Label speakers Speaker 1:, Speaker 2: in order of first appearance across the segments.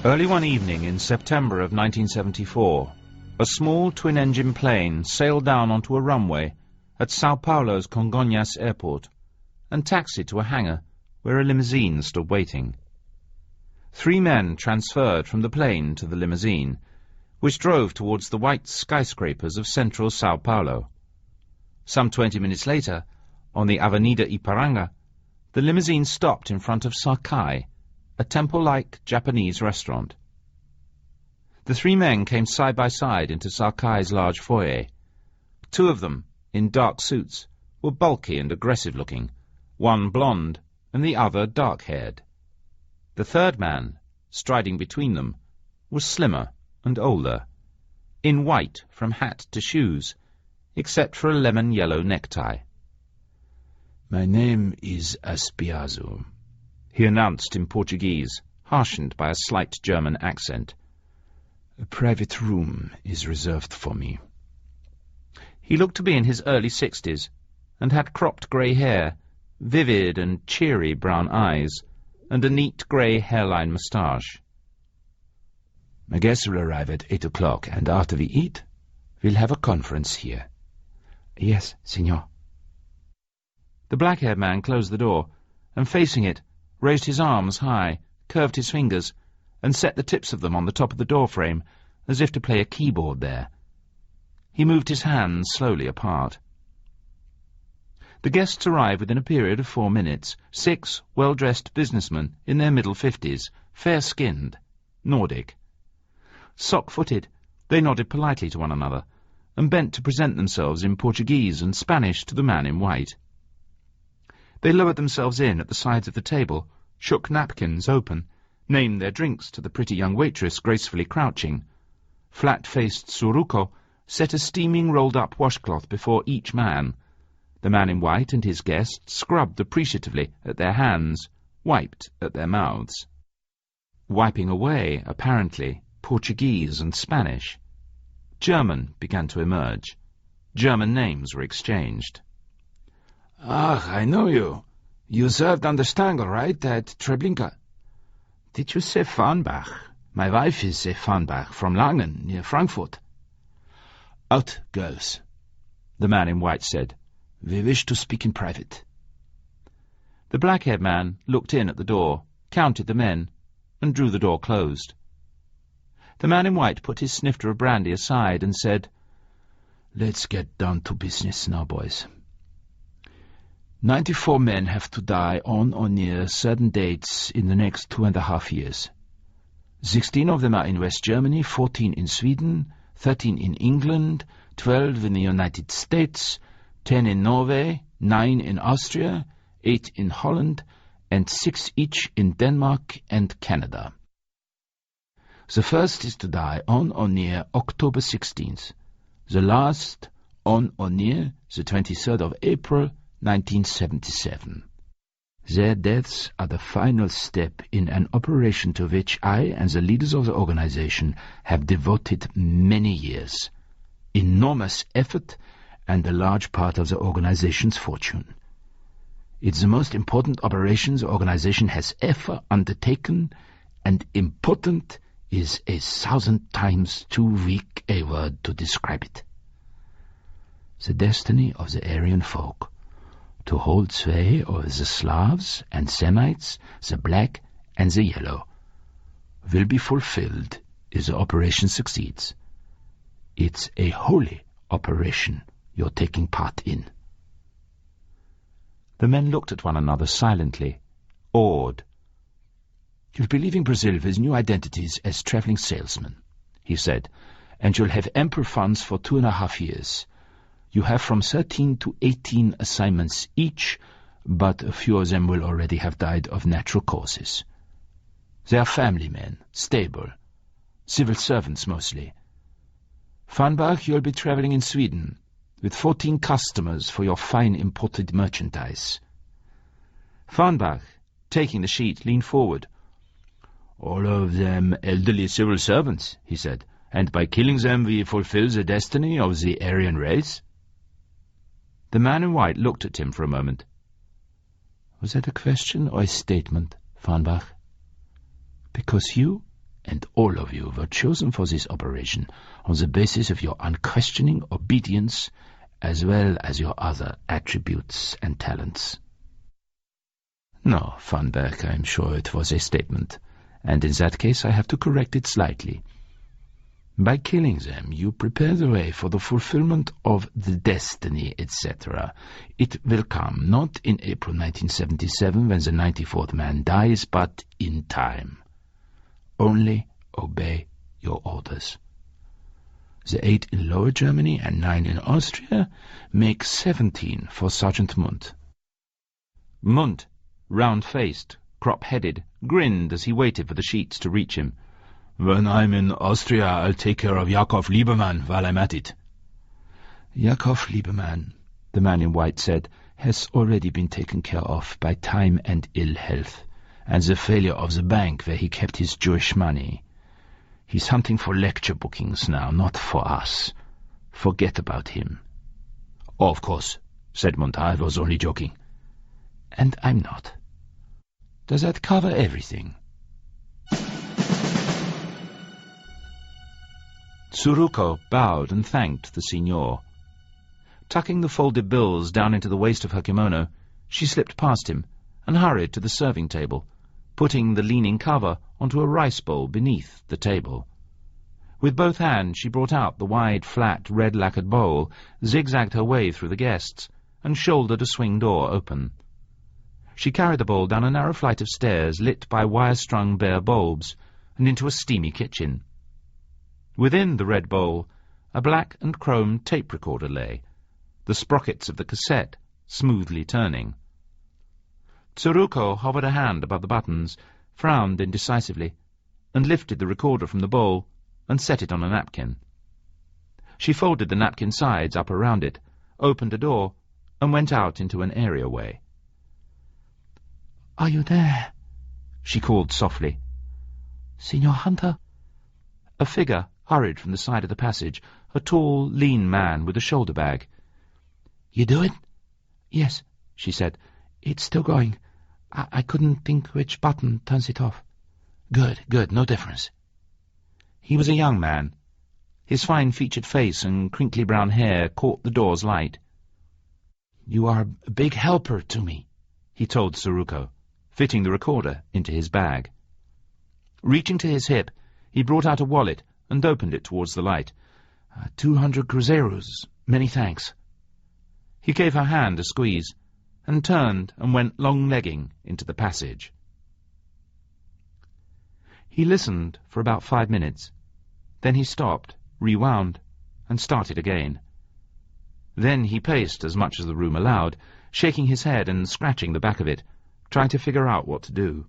Speaker 1: Early one evening in September of 1974, a small twin-engine plane sailed down onto a runway at Sao Paulo's Congonhas airport and taxied to a hangar where a limousine stood waiting. 3 men transferred from the plane to the limousine, which drove towards the white skyscrapers of central Sao Paulo. Some 20 minutes later, on the Avenida Ipiranga, the limousine stopped in front of Sakai, a temple-like Japanese restaurant. The 3 men came side by side into Sakai's large foyer. 2 of them, in dark suits, were bulky and aggressive-looking, one blonde and the other dark-haired. The 3rd man, striding between them, was slimmer and older, in white from hat to shoes, except for a lemon-yellow necktie.
Speaker 2: "My name is Aspiazu,"
Speaker 1: he announced in Portuguese, harshened by a slight German accent.
Speaker 2: "A private room is reserved for me."
Speaker 1: He looked to be in his early 60s, and had cropped grey hair, vivid and cheery brown eyes, and a neat grey hairline moustache.
Speaker 2: "My guests will arrive at 8 o'clock, and after we eat, we'll have a conference here."
Speaker 3: "Yes, senor."
Speaker 1: The black-haired man closed the door, and facing it, raised his arms high, curved his fingers, and set the tips of them on the top of the doorframe, as if to play a keyboard there. He moved his hands slowly apart. The guests arrived within a period of 4 minutes, 6 well-dressed businessmen in their middle 50s, fair-skinned, Nordic. Sock-footed, they nodded politely to one another, and bent to present themselves in Portuguese and Spanish to the man in white. They lowered themselves in at the sides of the table, shook napkins open, named their drinks to the pretty young waitress gracefully crouching. Flat-faced Suruko set a steaming rolled-up washcloth before each man. The man in white and his guest scrubbed appreciatively at their hands, wiped at their mouths. Wiping away, apparently, Portuguese and Spanish. German began to emerge. German names were exchanged.
Speaker 2: "Ah, I know you. You served on the Stangl, right, at Treblinka?"
Speaker 3: "Did you say Farnbach? My wife is a Farnbach, from Langen, near Frankfurt."
Speaker 2: "Out, girls," the man in white said. "We wish to speak in private."
Speaker 1: The black-haired man looked in at the door, counted the men, and drew the door closed. The man in white put his snifter of brandy aside and said,
Speaker 2: "Let's get down to business now, boys. 94 men have to die on or near certain dates in the next 2.5 years. 16 of them are in West Germany, 14 in Sweden, 13 in England, 12 in the United States, 10 in Norway, 9 in Austria, 8 in Holland, and 6 each in Denmark and Canada. The first is to die on or near October 16th, the last on or near the 23rd of April, 1977. Their deaths are the final step in an operation to which I and the leaders of the organization have devoted many years, enormous effort, and a large part of the organization's fortune. It's the most important operation the organization has ever undertaken, and important is 1,000 times too weak a word to describe it. The destiny of the Aryan folk, to hold sway over the Slavs and Semites, the black and the yellow, will be fulfilled if the operation succeeds. It's a holy operation you're taking part in."
Speaker 1: The men looked at one another silently, awed.
Speaker 2: "You'll be leaving Brazil with new identities as traveling salesmen," he said, "and you'll have ample funds for 2.5 years. You have from 13 to 18 assignments each, but a few of them will already have died of natural causes. They are family men, stable, civil servants mostly. Farnbach, you'll be traveling in Sweden, with 14 customers for your fine imported merchandise."
Speaker 1: Farnbach, taking the sheet, leaned forward.
Speaker 2: "All of them elderly civil servants," he said, "and by killing them we fulfill the destiny of the Aryan race."
Speaker 1: The man in white looked at him for a moment.
Speaker 2: "Was that a question or a statement, Farnbach? Because you and all of you were chosen for this operation on the basis of your unquestioning obedience as well as your other attributes and talents. No, Funberg, I am sure it was a statement, and in that case I have to correct it slightly. By killing them, you prepare the way for the fulfillment of the destiny, etc. It will come, not in April 1977 when the 94th man dies, but in time. Only obey your orders. The 8 in Lower Germany and 9 in Austria make 17 for Sergeant Mundt.
Speaker 1: Mundt, round-faced, crop-headed, grinned as he waited for the sheets to reach him.
Speaker 3: When I'm in Austria, I'll take care of Yakov Lieberman while I'm at it.
Speaker 2: Yakov Lieberman, the man in white said, has already been taken care of by time and ill health, and the failure of the bank where he kept his Jewish money. He's hunting for lecture bookings now, not for us. Forget about him.
Speaker 3: Oh, of course, said Mundt. I was only joking.
Speaker 2: And I'm not. Does that cover everything?
Speaker 1: Tsuruko bowed and thanked the signor. Tucking the folded bills down into the waist of her kimono, she slipped past him and hurried to the serving table, putting the leaning cover onto a rice bowl beneath the table. With both hands she brought out the wide, flat, red-lacquered bowl, zigzagged her way through the guests, and shouldered a swing door open. She carried the bowl down a narrow flight of stairs lit by wire-strung bare bulbs, and into a steamy kitchen. Within the red bowl, a black and chrome tape recorder lay, the sprockets of the cassette smoothly turning. Tsuruko hovered a hand above the buttons, frowned indecisively, and lifted the recorder from the bowl and set it on a napkin. She folded the napkin sides up around it, opened a door, and went out into an areaway.
Speaker 4: "Are you there?"
Speaker 1: she called softly.
Speaker 4: "Signor Hunter?"
Speaker 1: A figure hurried from the side of the passage, a tall, lean man with a shoulder bag.
Speaker 4: "You do it?"
Speaker 1: "Yes," she said.
Speaker 4: "It's still going. I couldn't think which button turns it off."
Speaker 1: Good, no difference." He was a young man. His fine-featured face and crinkly brown hair caught the door's light.
Speaker 4: "You are a big helper to me,"
Speaker 1: he told Tsuruko, fitting the recorder into his bag. Reaching to his hip, he brought out a wallet and opened it towards the light.
Speaker 4: 200 cruzeiros. Many thanks."
Speaker 1: He gave her hand a squeeze, and turned and went long-legging into the passage. He listened for about 5 minutes. Then he stopped, rewound, and started again. Then he paced as much as the room allowed, shaking his head and scratching the back of it, trying to figure out what to do.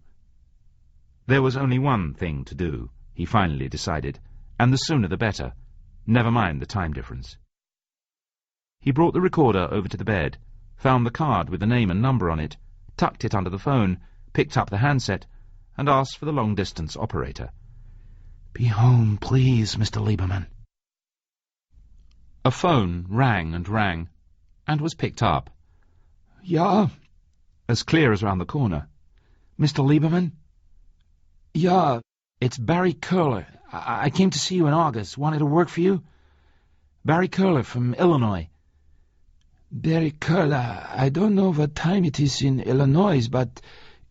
Speaker 1: There was only one thing to do, he finally decided, and the sooner the better, never mind the time difference. He brought the recorder over to the bed, found the card with the name and number on it, tucked it under the phone, picked up the handset, and asked for the long-distance operator.
Speaker 4: "Be home, please, Mr. Lieberman."
Speaker 1: A phone rang, and was picked up.
Speaker 4: "Ja,"
Speaker 1: as clear as round the corner.
Speaker 4: "Mr. Lieberman?"
Speaker 1: "Ja,
Speaker 4: it's Barry Curler. I came to see you in August. Wanted to work for you? Barry Curler from Illinois." "Barry Curler, I don't know what time it is in Illinois, but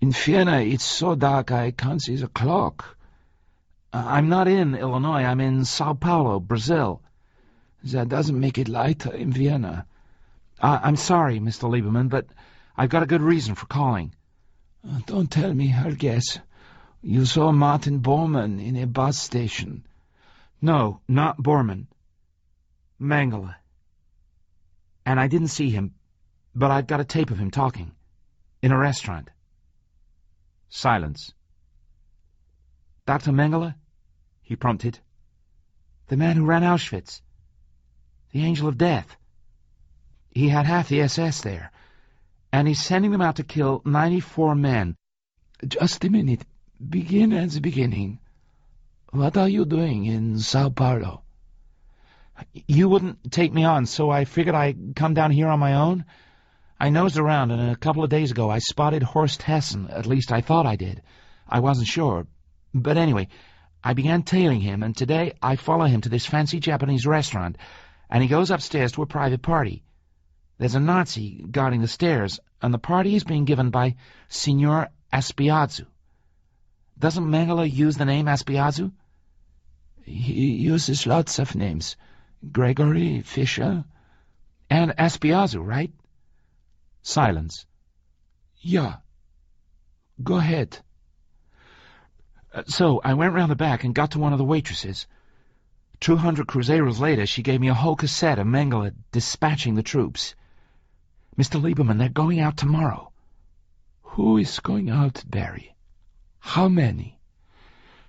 Speaker 4: in Vienna it's so dark I can't see the clock." "I'm not in Illinois. I'm in Sao Paulo, Brazil." "That doesn't make it lighter in Vienna." I'm sorry, Mr. Lieberman, but I've got a good reason for calling." "Don't tell me, I'll guess. You saw Martin Bormann in a bus station." "No, not Bormann. Mengele. And I didn't see him, but I've got a tape of him talking. In a restaurant."
Speaker 1: Silence.
Speaker 4: "Dr. Mengele?" he prompted. "The man who ran Auschwitz. The Angel of Death. He had half the SS there, and he's sending them out to kill 94 men. Just a minute. Begin at the beginning. What are you doing in Sao Paulo?" "You wouldn't take me on, so I figured I'd come down here on my own. I nosed around, and a couple of days ago I spotted Horst Hessen. At least I thought I did. I wasn't sure. But anyway, I began tailing him, and today I follow him to this fancy Japanese restaurant, and he goes upstairs to a private party. There's a Nazi guarding the stairs, and the party is being given by Signor Aspiazu. Doesn't Mengele use the name Aspiazu?
Speaker 3: He uses lots of names. Gregory, Fisher.
Speaker 4: And Aspiazu, right? Silence.
Speaker 3: Yeah. Go ahead.
Speaker 4: So I went round the back and got to one of the waitresses. 200 cruzeros later, she gave me a whole cassette of Mengele dispatching the troops. Mr. Lieberman, they're going out tomorrow.
Speaker 3: Who is going out, Barry? How many?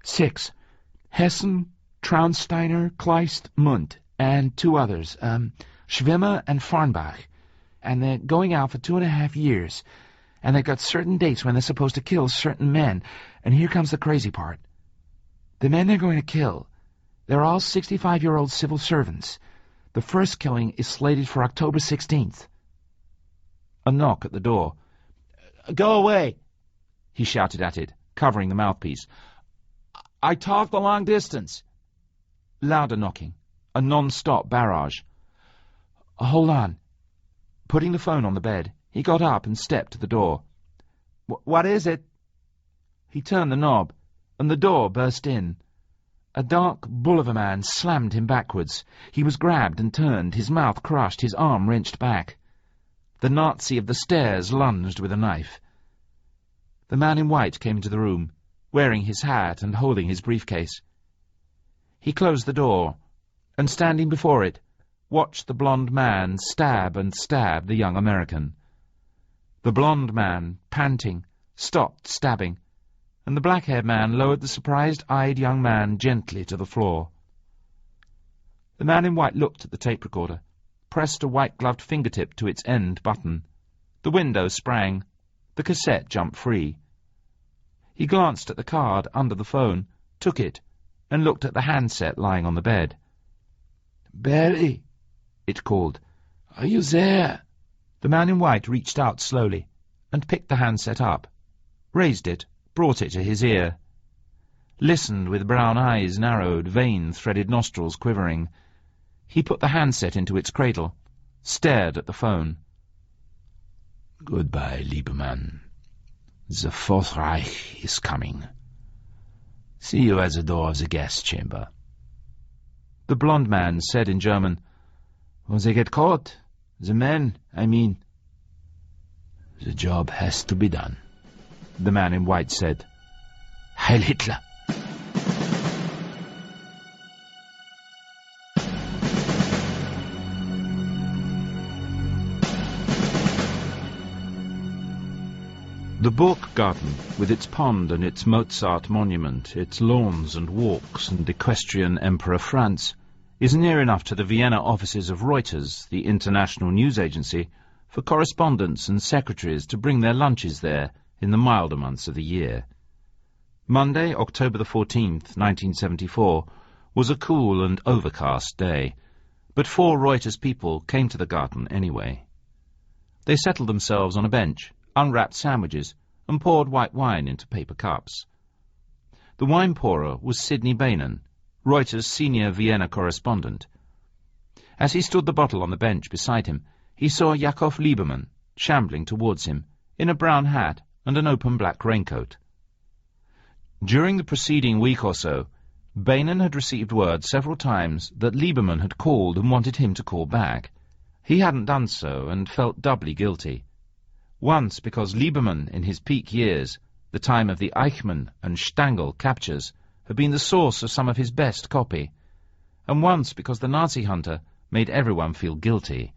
Speaker 4: 6. Hessen, Traunsteiner, Kleist, Mundt, and 2 others, Schwimmer and Farnbach. And they're going out for 2.5 years. And they've got certain dates when they're supposed to kill certain men. And here comes the crazy part. The men they're going to kill, they're all 65-year-old civil servants. The first killing is slated for October 16th. A knock at the door. "Go away," he shouted at it, covering the mouthpiece. "I talk the long distance." Louder knocking. A non-stop barrage. "Hold on." Putting the phone on the bed, he got up and stepped to the door. What is it?" He turned the knob, and the door burst in. A dark bull of a man slammed him backwards. He was grabbed and turned, his mouth crushed, his arm wrenched back. The Nazi of the stairs lunged with a knife. The man in white came into the room, wearing his hat and holding his briefcase. He closed the door, and standing before it, watched the blond man stab and stab the young American. The blond man, panting, stopped stabbing, and the black-haired man lowered the surprised-eyed young man gently to the floor. The man in white looked at the tape recorder, pressed a white-gloved fingertip to its end button. The window sprang. The cassette jumped free. He glanced at the card under the phone, took it, and looked at the handset lying on the bed.
Speaker 3: "Barry," it called. "Are you there?"
Speaker 4: The man in white reached out slowly and picked the handset up, raised it, brought it to his ear, listened with brown eyes narrowed, vein-threaded nostrils quivering. He put the handset into its cradle, stared at the phone.
Speaker 3: "Goodbye, Lieberman. The Fourth Reich is coming. See you at the door of the gas chamber."
Speaker 4: The blond man said in German, "Will they get caught? The men, I mean."
Speaker 3: "The job has to be done,"
Speaker 4: the man in white said.
Speaker 3: "Heil Hitler!"
Speaker 1: The Burg Garden, with its pond and its Mozart monument, its lawns and walks and equestrian Emperor Franz, is near enough to the Vienna offices of Reuters, the international news agency, for correspondents and secretaries to bring their lunches there in the milder months of the year. Monday, October the 14th, 1974, was a cool and overcast day, but 4 Reuters people came to the garden anyway. They settled themselves on a bench, unwrapped sandwiches, and poured white wine into paper cups. The wine pourer was Sidney Bainan, Reuters' senior Vienna correspondent. As he stood the bottle on the bench beside him, he saw Yakov Lieberman, shambling towards him, in a brown hat and an open black raincoat. During the preceding week or so, Bainan had received word several times that Lieberman had called and wanted him to call back. He hadn't done so and felt doubly guilty. Once because Lieberman, in his peak years, the time of the Eichmann and Stangl captures, had been the source of some of his best copy, and once because the Nazi hunter made everyone feel guilty.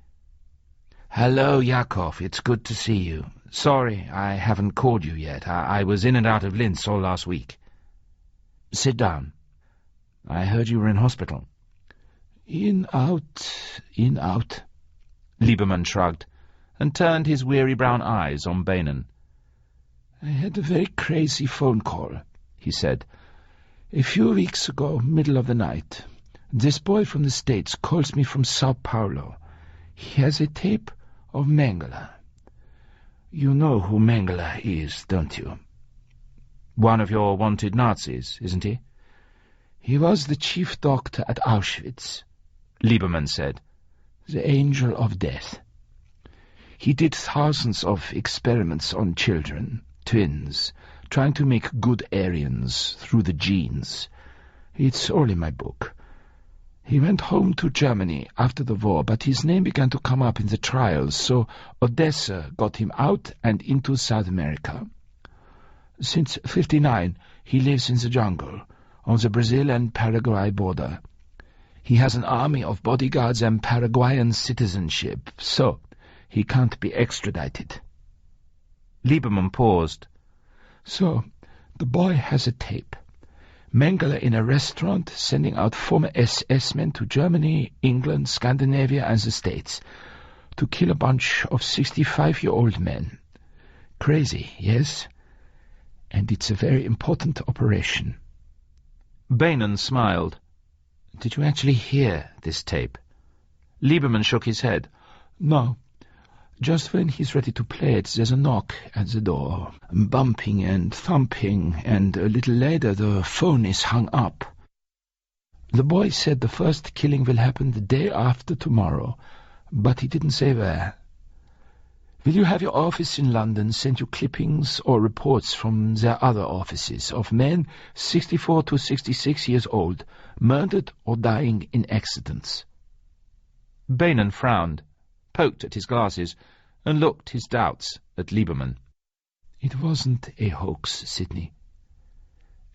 Speaker 3: "Hello, Yakov, it's good to see you. Sorry, I haven't called you yet. I was in and out of Linz all last week." "Sit down. I heard you were in hospital."
Speaker 2: In, out.
Speaker 4: Lieberman shrugged, and turned his weary brown eyes on Bainan.
Speaker 2: "I had a very crazy phone call," he said. "A few weeks ago, middle of the night. This boy from the States calls me from Sao Paulo. He has a tape of Mengele. You know who Mengele is, don't you?"
Speaker 4: "One of your wanted Nazis, isn't he?"
Speaker 2: He was the chief doctor at Auschwitz,
Speaker 1: Lieberman said.
Speaker 2: the angel of death. He did thousands of experiments on children, twins, trying to make good Aryans through the genes. It's all in my book. He went home to Germany after the war, but his name began to come up in the trials, so Odessa got him out and into South America. Since 1959, he lives in the jungle, on the Brazil and Paraguay border. He has an army of bodyguards and Paraguayan citizenship, so he can't be extradited.
Speaker 1: Lieberman paused.
Speaker 2: So, the boy has a tape. Mengele in a restaurant sending out former SS men to Germany, England, Scandinavia and the States to kill a bunch of 65-year-old men. Crazy, yes? And it's a very important operation.
Speaker 1: Bainan smiled.
Speaker 3: Did you actually hear this tape?
Speaker 1: Lieberman shook his head.
Speaker 2: No. Just when he's ready to play it, there's a knock at the door, bumping and thumping, and a little later the phone is hung up. The boy said the first killing will happen the day after tomorrow, but he didn't say where. Will you have your office in London send you clippings or reports from their other offices of men 64 to 66 years old, murdered or dying in accidents?
Speaker 1: Bainan frowned, poked at his glasses, and looked his doubts at Lieberman.
Speaker 2: It wasn't a hoax, Sidney.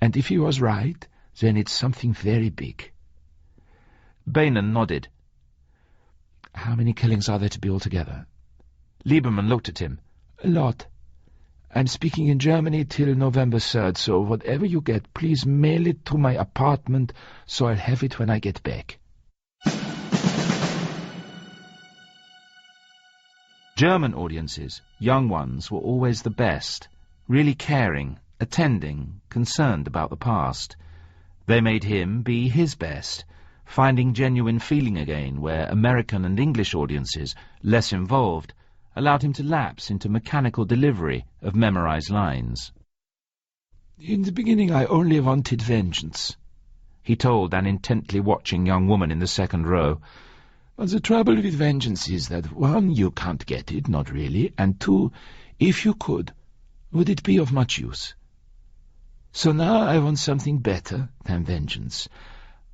Speaker 2: And if he was right, then it's something very big.
Speaker 1: Bainan nodded.
Speaker 3: How many killings are there to be altogether?
Speaker 1: Lieberman looked at him.
Speaker 2: A lot. I'm speaking in Germany till November 3rd, so whatever you get, please mail it to my apartment so I'll have it when I get back.
Speaker 1: German audiences, young ones, were always the best, really caring, attending, concerned about the past. They made him be his best, finding genuine feeling again where American and English audiences, less involved, allowed him to lapse into mechanical delivery of memorized lines.
Speaker 2: In the beginning I only wanted vengeance,
Speaker 1: he told an intently watching young woman in the second row.
Speaker 2: But the trouble with vengeance is that, one, you can't get it, not really, and two, if you could, would it be of much use? So now I want something better than vengeance.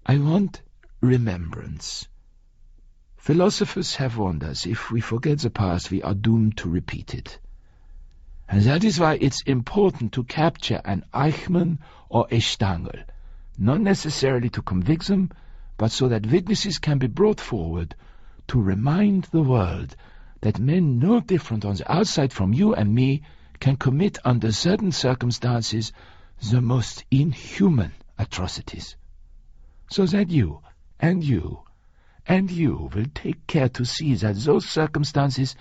Speaker 2: I want remembrance. Philosophers have warned us, if we forget the past, we are doomed to repeat it. And that is why it's important to capture an Eichmann or a Stangl, not necessarily to convict them, but so that witnesses can be brought forward to remind the world that men no different on the outside from you and me can commit under certain circumstances the most inhuman atrocities. So that you and you and you will take care to see that those circumstances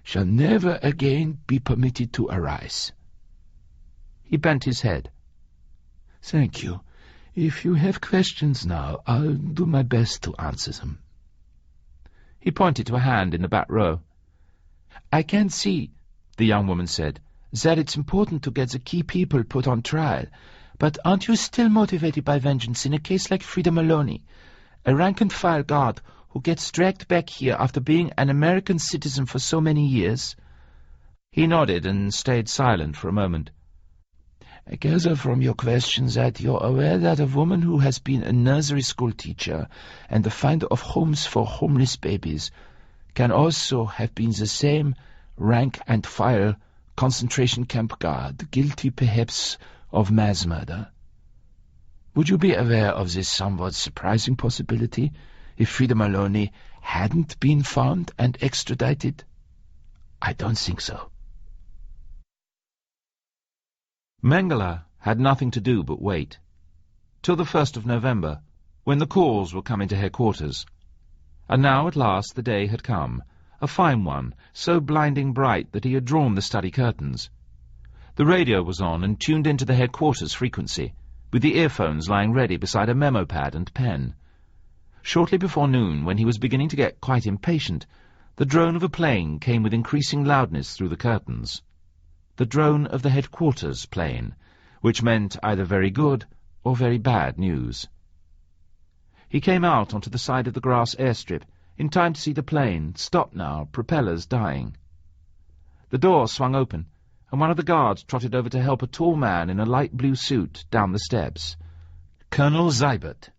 Speaker 2: shall never again be permitted to arise.
Speaker 1: He bent his head.
Speaker 2: Thank you. If you have questions now, I'll do my best to answer them.
Speaker 1: He pointed to a hand in the back row.
Speaker 2: I can see, the young woman said, that it's important to get the key people put on trial. But aren't you still motivated by vengeance in a case like Frida Maloney, a rank-and-file guard who gets dragged back here after being an American citizen for so many years?
Speaker 1: He nodded and stayed silent for a moment.
Speaker 2: I gather from your questions that you're aware that a woman who has been a nursery school teacher and the finder of homes for homeless babies can also have been the same rank-and-file concentration camp guard, guilty perhaps of mass murder. Would you be aware of this somewhat surprising possibility if Frida Maloney hadn't been found and extradited? I don't think so.
Speaker 1: Mengele had nothing to do but wait, till the 1st of November, when the calls were coming to headquarters. And now at last the day had come, a fine one, so blinding bright that he had drawn the study curtains. The radio was on and tuned into the headquarters frequency, with the earphones lying ready beside a memo pad and pen. Shortly before noon, when he was beginning to get quite impatient, the drone of a plane came with increasing loudness through the curtains. The drone of the headquarters plane, which meant either very good or very bad news. He came out onto the side of the grass airstrip, in time to see the plane, stopped now, propellers dying. The door swung open, and one of the guards trotted over to help a tall man in a light blue suit down the steps. Colonel Seibert.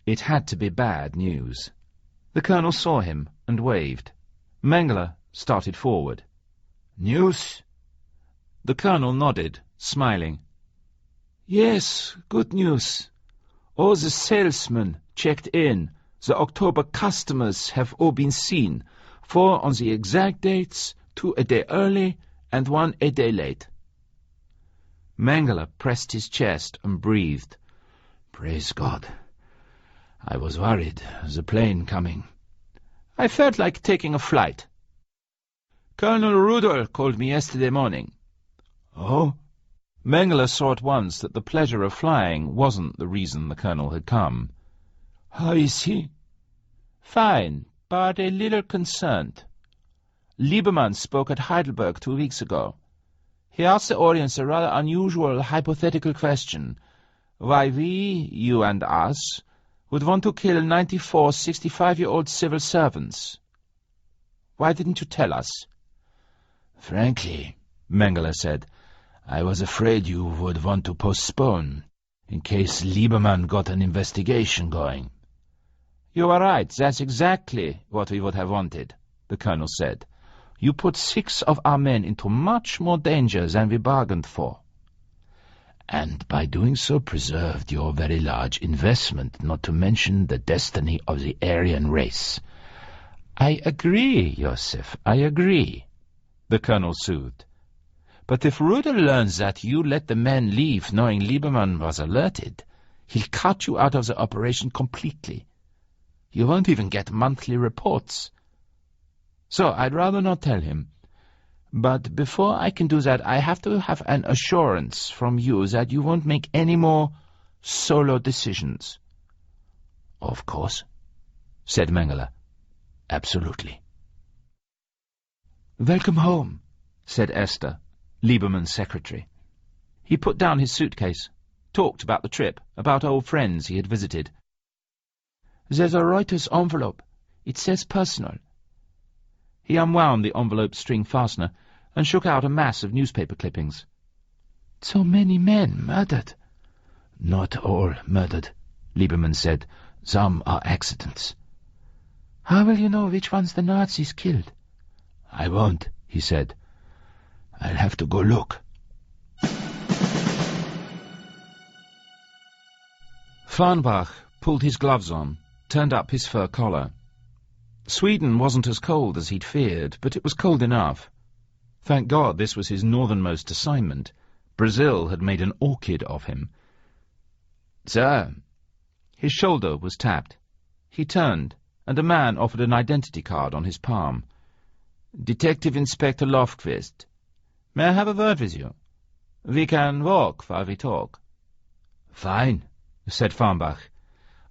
Speaker 1: It had to be bad news. The colonel saw him and waved. Mengele started forward.
Speaker 2: News?
Speaker 1: The colonel nodded, smiling.
Speaker 2: Yes, good news. All the salesmen checked in. The October customers have all been seen. 4 on the exact dates, 2 a day early, and 1 a day late.
Speaker 1: Mengele pressed his chest and breathed.
Speaker 2: Praise God. I was worried. The plane coming.
Speaker 1: I felt like taking a flight. Colonel Rudel called me yesterday morning.
Speaker 2: Oh?
Speaker 1: Mengele saw at once that the pleasure of flying wasn't the reason the colonel had come.
Speaker 2: How is he?
Speaker 1: Fine, but a little concerned. Lieberman spoke at Heidelberg 2 weeks ago. He asked the audience a rather unusual hypothetical question. Why we, you and us, would want to kill 94 65-year-old civil servants. Why didn't you tell us?
Speaker 2: Frankly, Mengele said, I was afraid you would want to postpone, in case Lieberman got an investigation going.
Speaker 1: You are right, that's exactly what we would have wanted, the colonel said. You put 6 of our men into much more danger than we bargained for.
Speaker 2: And by doing so preserved your very large investment, not to mention the destiny of the Aryan race.
Speaker 1: I agree, Joseph, I agree, the colonel soothed. But if Rudel learns that you let the men leave knowing Lieberman was alerted, he'll cut you out of the operation completely. You won't even get monthly reports. So I'd rather not tell him. But before I can do that, I have to have an assurance from you that you won't make any more solo decisions.
Speaker 2: Of course, said Mengele. Absolutely.
Speaker 1: Welcome home, said Esther, Lieberman's secretary. He put down his suitcase, talked about the trip, about old friends he had visited. There's a Reuters envelope. It says personal. He unwound the envelope string fastener and shook out a mass of newspaper clippings.
Speaker 2: So many men murdered. Not all murdered, Lieberman said. Some are accidents.
Speaker 4: How will you know which ones the Nazis killed?
Speaker 2: I won't, he said. I'll have to go look.
Speaker 1: Farnbach pulled his gloves on, turned up his fur collar. Sweden wasn't as cold as he'd feared, but it was cold enough. Thank God this was his northernmost assignment. Brazil had made an orchid of him. Sir. His shoulder was tapped. He turned, and a man offered an identity card on his palm. Detective Inspector Lofqvist. May I have a word with you? We can walk while we talk.
Speaker 2: Fine, said Farnbach.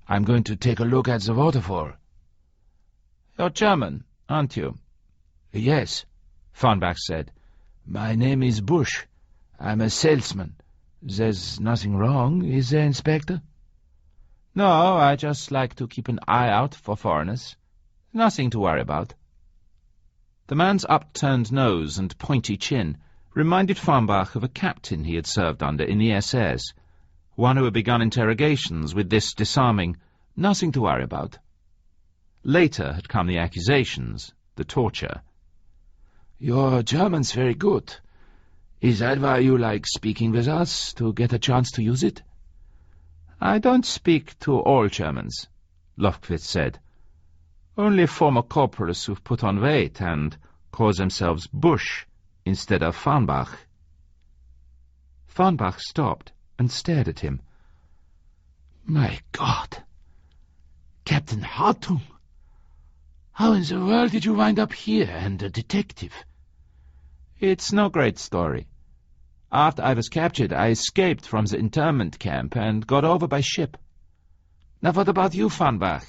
Speaker 2: I'm going to take a look at the waterfall.
Speaker 1: You're German, aren't you?
Speaker 2: Yes, Farnbach said. My name is Bush. I'm a salesman. There's nothing wrong, is there, Inspector?
Speaker 1: No, I just like to keep an eye out for foreigners. Nothing to worry about. The man's upturned nose and pointy chin reminded Farnbach of a captain he had served under in the SS, one who had begun interrogations with this disarming, nothing to worry about. Later had come the accusations, the torture.
Speaker 2: Your German's very good. Is that why you like speaking with us, to get a chance to use it?
Speaker 1: I don't speak to all Germans, Lofqvist said. Only former corporals who've put on weight and call themselves Bush instead of Farnbach. Farnbach stopped and stared at him.
Speaker 2: My God! Captain Hartung! How in the world did you wind up here and a detective?
Speaker 1: It's no great story. After I was captured, I escaped from the internment camp and got over by ship. Now what about you, Farnbach?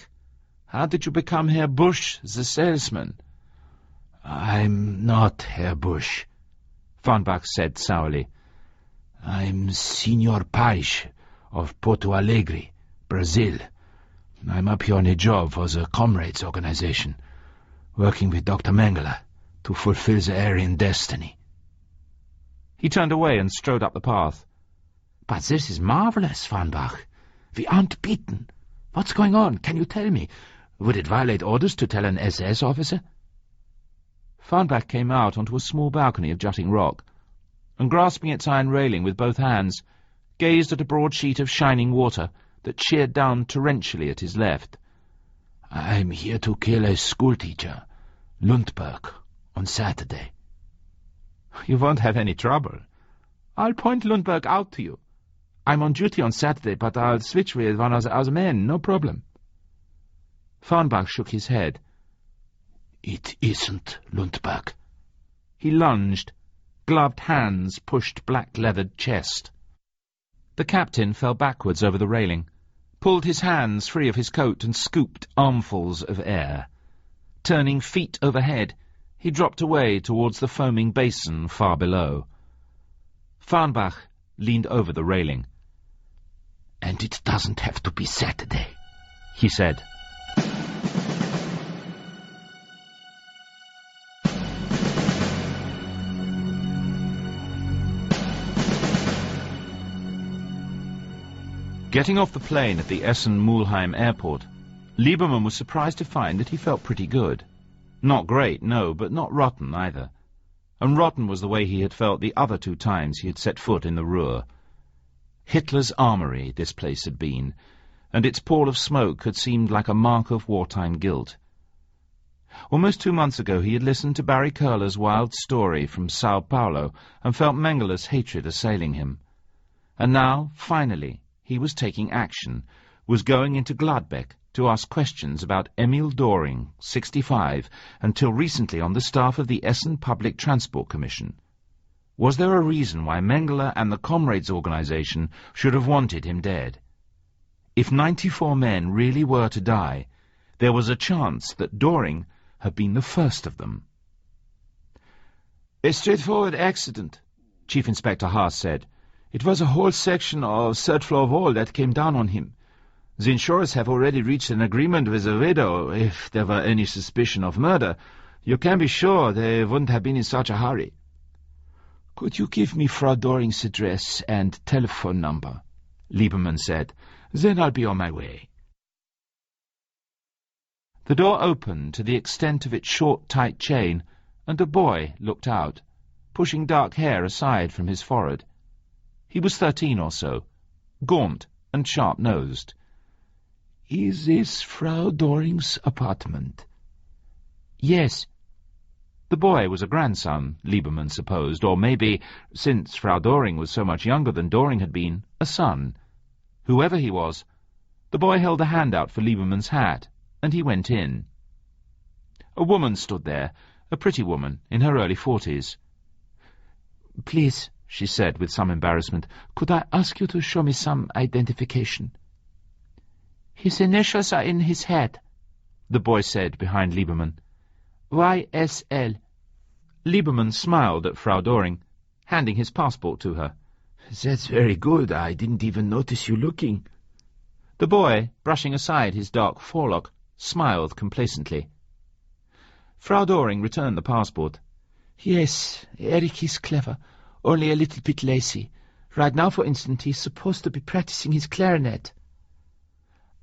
Speaker 1: How did you become Herr Bush, the salesman?
Speaker 2: I'm not Herr Bush, Farnbach said sourly. I'm Signor Parish of Porto Alegre, Brazil. I'm up here on a job for the Comrades organization, working with Dr. Mengele to fulfill the Aryan destiny.
Speaker 1: He turned away and strode up the path.
Speaker 2: But this is marvelous, Farnbach. We aren't beaten. What's going on? Can you tell me? Would it violate orders to tell an SS officer?
Speaker 1: Farnbach came out onto a small balcony of jutting rock, and grasping its iron railing with both hands, gazed at a broad sheet of shining water that sheared down torrentially at his left.
Speaker 2: I'm here to kill a schoolteacher, Lundberg, on Saturday.
Speaker 1: You won't have any trouble. I'll point Lundberg out to you. I'm on duty on Saturday, but I'll switch with one of the other men, no problem. Farnbach shook his head.
Speaker 2: It isn't Lundberg.
Speaker 1: He lunged. Gloved hands pushed black-leathered chest. The captain fell backwards over the railing, pulled his hands free of his coat and scooped armfuls of air. Turning feet overhead, he dropped away towards the foaming basin far below. Farnbach leaned over the railing.
Speaker 2: And it doesn't have to be Saturday,
Speaker 1: he said. Getting off the plane at the Essen-Mulheim airport, Lieberman was surprised to find that he felt pretty good. Not great, no, but not rotten either. And rotten was the way he had felt the other 2 times he had set foot in the Ruhr. Hitler's armory, this place had been, and its pall of smoke had seemed like a mark of wartime guilt. Almost 2 months ago he had listened to Barry Curler's wild story from Sao Paulo and felt Mengele's hatred assailing him. And now, finally, he was taking action, was going into Gladbeck to ask questions about Emil Doring, 65, until recently on the staff of the Essen Public Transport Commission. Was there a reason why Mengele and the Comrades organization should have wanted him dead? If 94 men really were to die, there was a chance that Doring had been the first of them.
Speaker 4: A straightforward accident, Chief Inspector Haas said. It was a whole section of third-floor wall that came down on him. The insurers have already reached an agreement with the widow. If there were any suspicion of murder, you can be sure they wouldn't have been in such a hurry. Could you give me Frau Doring's address and telephone number? Lieberman said. Then I'll be on my way.
Speaker 1: The door opened to the extent of its short, tight chain, and a boy looked out, pushing dark hair aside from his forehead. He was 13 or so, gaunt and sharp-nosed.
Speaker 2: Is this Frau Doring's apartment?
Speaker 1: Yes. The boy was a grandson, Lieberman supposed, or maybe, since Frau Doring was so much younger than Doring had been, a son. Whoever he was, the boy held a hand out for Lieberman's hat, and he went in. A woman stood there, a pretty woman, in her early 40s.
Speaker 2: Please, she said with some embarrassment, could I ask you to show me some identification? His initials are in his hat, the boy said behind Lieberman. YSL.
Speaker 1: Lieberman smiled at Frau Doring, handing his passport to her.
Speaker 2: That's very good. I didn't even notice you looking.
Speaker 1: The boy, brushing aside his dark forelock, smiled complacently. Frau Doring returned the passport.
Speaker 2: Yes, Eric is clever, only a little bit lazy. Right now, for instance, he's supposed to be practicing his clarinet.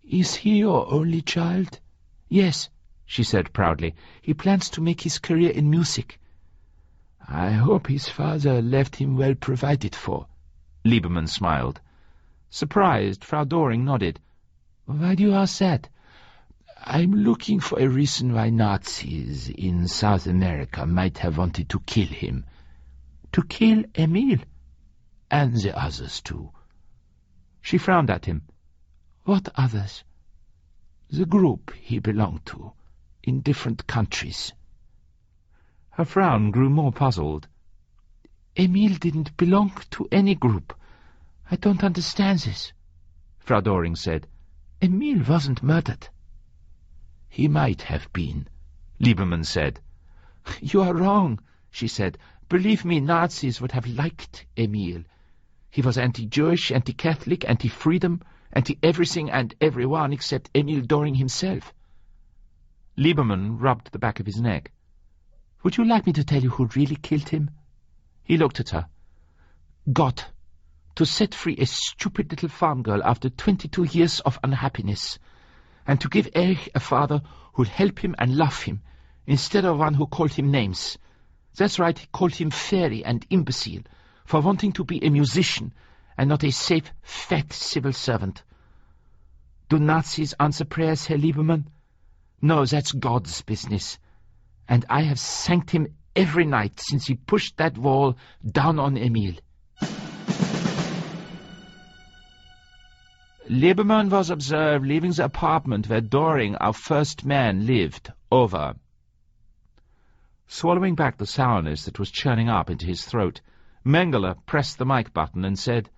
Speaker 2: Is he your only child? Yes, she said proudly. He plans to make his career in music. I hope his father left him well provided for.
Speaker 1: Lieberman smiled. Surprised, Frau Doring nodded.
Speaker 2: Why do you ask that? I'm looking for a reason why Nazis in South America might have wanted to kill him. To kill Emil? And the others too.
Speaker 1: She frowned at him.
Speaker 2: What others? The group he belonged to, in different countries.
Speaker 1: Her frown grew more puzzled.
Speaker 2: Emil didn't belong to any group. I don't understand this, Frau Doring said. Emil wasn't murdered. He might have been, Lieberman said. You are wrong, she said. Believe me, Nazis would have liked Emil. He was anti-Jewish, anti-Catholic, anti-freedom,
Speaker 4: anti-everything and everyone except Emil Doring himself.
Speaker 1: Lieberman rubbed the back of his neck.
Speaker 4: Would you like me to tell you who really killed him?
Speaker 1: He looked at her.
Speaker 4: God, to set free a stupid little farm girl after 22 years of unhappiness, and to give Erich a father who'd help him and love him, instead of one who called him names. That's right, he called him fairy and imbecile, for wanting to be a musician and not a safe, fat civil servant. Do Nazis answer prayers, Herr Lieberman? No, that's God's business. And I have thanked him every night since he pushed that wall down on Emil.
Speaker 1: Lieberman was observed leaving the apartment where Doring, our first man, lived. Over. Swallowing back the sourness that was churning up into his throat, Mengele pressed the mic button and said,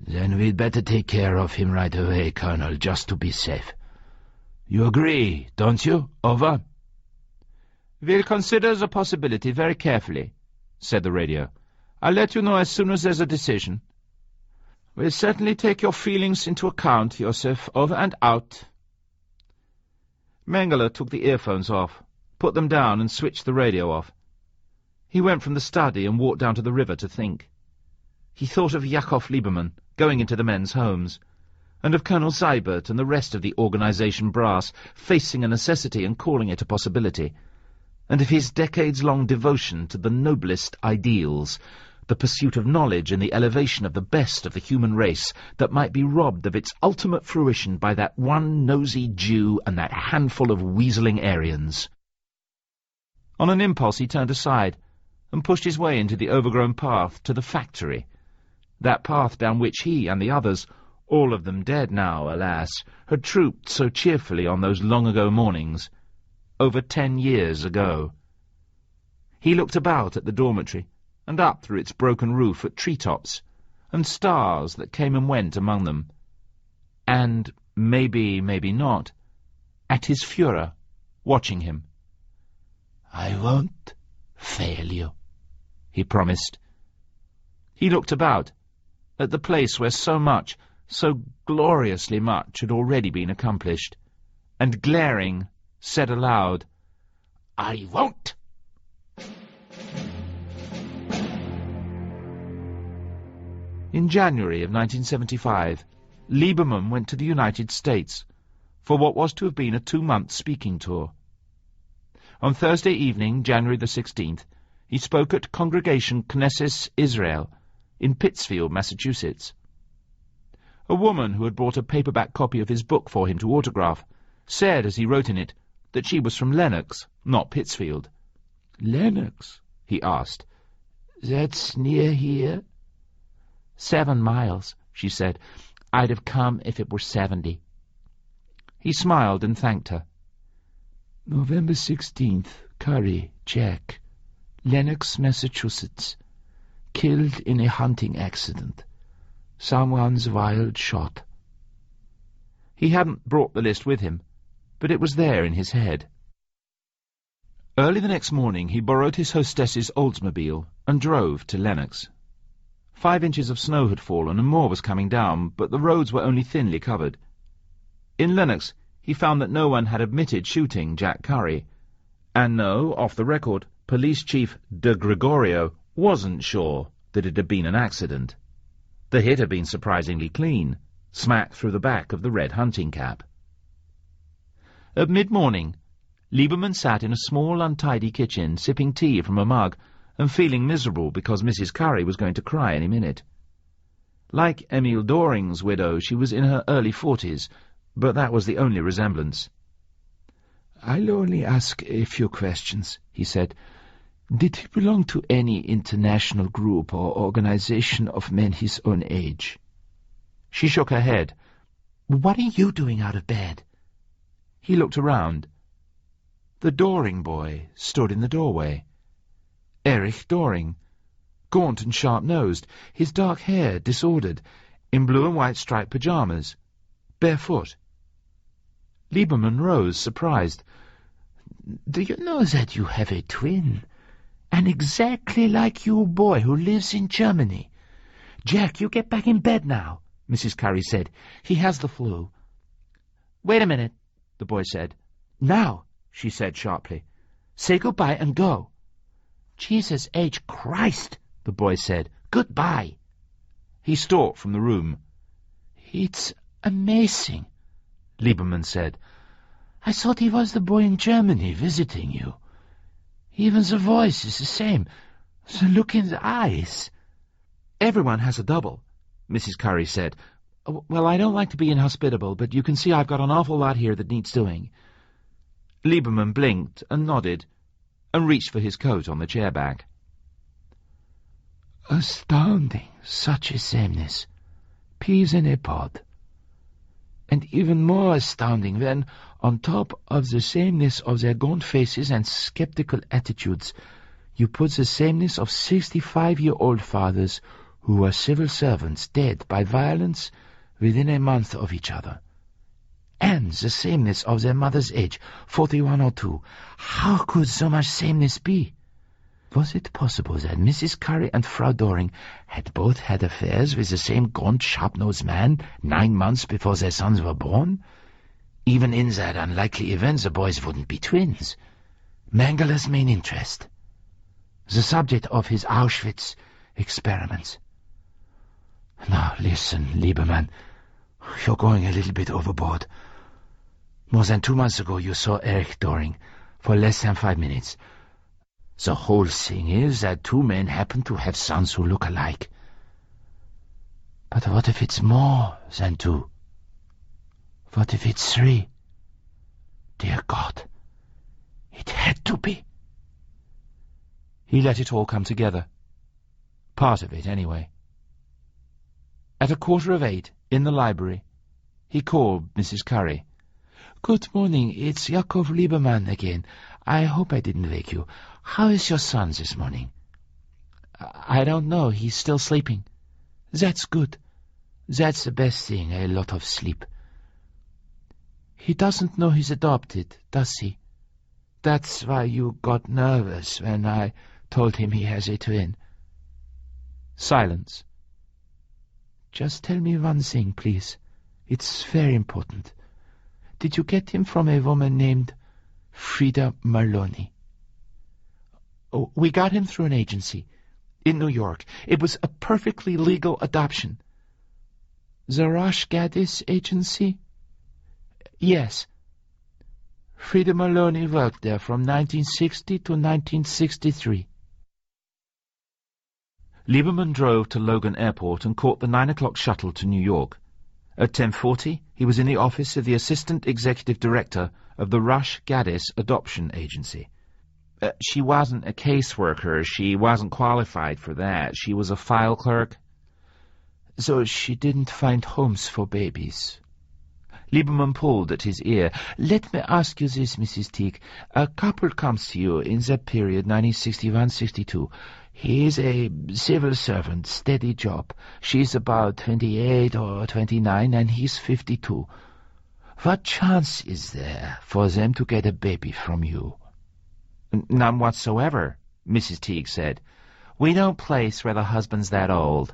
Speaker 2: "Then we'd better take care of him right away, Colonel, just to be safe. You agree, don't you? Over."
Speaker 1: "We'll consider the possibility very carefully," said the radio. "I'll let you know as soon as there's a decision." "We'll certainly take your feelings into account, Joseph. Over and out." Mengele took the earphones off, put them down and switched the radio off. He went from the study and walked down to the river to think. He thought of Yakov Lieberman going into the men's homes, and of Colonel Seibert and the rest of the organization brass facing a necessity and calling it a possibility, and of his decades-long devotion to the noblest ideals, the pursuit of knowledge and the elevation of the best of the human race that might be robbed of its ultimate fruition by that one nosy Jew and that handful of weaseling Aryans. On an impulse he turned aside and pushed his way into the overgrown path to the factory, that path down which he and the others, all of them dead now, alas, had trooped so cheerfully on those long-ago mornings, over 10 years ago. He looked about at the dormitory, and up through its broken roof at treetops, and stars that came and went among them, and, maybe not, at his Führer, watching him.
Speaker 2: "I won't fail you,"
Speaker 1: he promised. He looked about, at the place where so much, so gloriously much, had already been accomplished, and glaring, said aloud, "I won't!" In January of 1975, Lieberman went to the United States for what was to have been a 2-month speaking tour. On Thursday evening, January the 16th, he spoke at Congregation Knesset Israel in Pittsfield, Massachusetts. A woman who had brought a paperback copy of his book for him to autograph said, as he wrote in it, that she was from Lenox, not Pittsfield.
Speaker 2: "Lenox?" he asked. "That's near here?"
Speaker 1: 7 miles, she said. "I'd have come if it were 70. He smiled and thanked her.
Speaker 2: "November 16th, Curry, Jack, Lenox, Massachusetts. Killed in a hunting accident. Someone's wild shot."
Speaker 1: He hadn't brought the list with him, but it was there in his head. Early the next morning he borrowed his hostess's Oldsmobile and drove to Lenox. 5 inches of snow had fallen and more was coming down, but the roads were only thinly covered. In Lenox he found that no one had admitted shooting Jack Curry, and no, off the record, Police Chief De Gregorio wasn't sure that it had been an accident. The hit had been surprisingly clean, smack through the back of the red hunting cap. At mid-morning, Lieberman sat in a small, untidy kitchen, sipping tea from a mug, and feeling miserable because Mrs. Curry was going to cry any minute. Like Emil Doring's widow, she was in her early 40s, but that was the only resemblance.
Speaker 2: "I'll only ask a few questions," he said. "Did he belong to any international group or organization of men his own age?"
Speaker 1: She shook her head.
Speaker 2: "What are you doing out of bed?"
Speaker 1: He looked around. The Doring boy stood in the doorway. Erich Doring, gaunt and sharp-nosed, his dark hair disordered, in blue and white striped pyjamas, barefoot. Lieberman rose, surprised.
Speaker 2: "Do you know that you have a twin? An exactly like you boy who lives in Germany. Jack, you get back in bed now.
Speaker 3: Mrs. Curry said. "He has the flu." "Wait a minute," the boy said. "Now," she said sharply. "Say goodbye and go." "Jesus H. Christ," the boy said. "Goodbye." He stalked from the room. "It's amazing," Lieberman said. "I thought he was the boy in Germany visiting you. Even the voice is the same. The look in the eyes." "Everyone has a double," Mrs. Curry said. "Well, I don't like to be inhospitable, but you can see I've got an awful lot here that needs doing." Lieberman blinked and nodded, and reached for his coat on the chair back.
Speaker 2: "Astounding, such a sameness. Peas in a pod. And even more astounding when, on top of the sameness of their gaunt faces and skeptical attitudes, you put the sameness of 65-year-old fathers who were civil servants dead by violence within a month of each other. And the sameness of their mother's age, 41 or 2. How could so much sameness be? Was it possible that Mrs. Curry and Frau Doring had both had affairs with the same gaunt, sharp-nosed man 9 months before their sons were born? Even in that unlikely event, the boys wouldn't be twins. Mengeler's main interest. The subject of his Auschwitz experiments. Now, listen, Lieberman. You're going a little bit overboard. More than 2 months ago, you saw Erich Doring for less than 5 minutes. The whole thing is that 2 men happen to have sons who look alike. But what if it's more than 2? What if it's 3? Dear God, it had to be.
Speaker 1: He let it all come together. Part of it, anyway. At 7:15, in the library, he called Mrs. Curry.
Speaker 2: "Good morning, it's Yakov Lieberman again. I hope I didn't wake you. How is your son this morning?"
Speaker 3: "I don't know. He's still sleeping."
Speaker 2: "That's good. That's the best thing, a lot of sleep. He doesn't know he's adopted, does he? That's why you got nervous when I told him he has a twin."
Speaker 1: Silence.
Speaker 2: "Just tell me one thing, please. It's very important. Did you get him from a woman named Frida Maloney?"
Speaker 3: "Oh, we got him through an agency in New York. It was a perfectly legal adoption."
Speaker 2: "The Rosh Gaddis agency?"
Speaker 3: "Yes."
Speaker 2: "Frida Maloney worked there from 1960 to 1963.
Speaker 1: Lieberman drove to Logan Airport and caught the 9 o'clock shuttle to New York. At 10:40, he was in the office of the Assistant Executive Director of the Rosh Gaddis Adoption Agency. She wasn't a caseworker. She wasn't qualified for that. She was a file clerk.
Speaker 2: So she didn't find homes for babies.
Speaker 1: Lieberman pulled at his ear.
Speaker 2: "Let me ask you this, Mrs. Teague. A couple comes to you in that period, 1961-62. He is a civil servant, steady job. She's about 28 or 29, and he's 52. What chance is there for them to get a baby from you?"
Speaker 1: "None whatsoever," Mrs. Teague said. "We don't place where the husband's that old."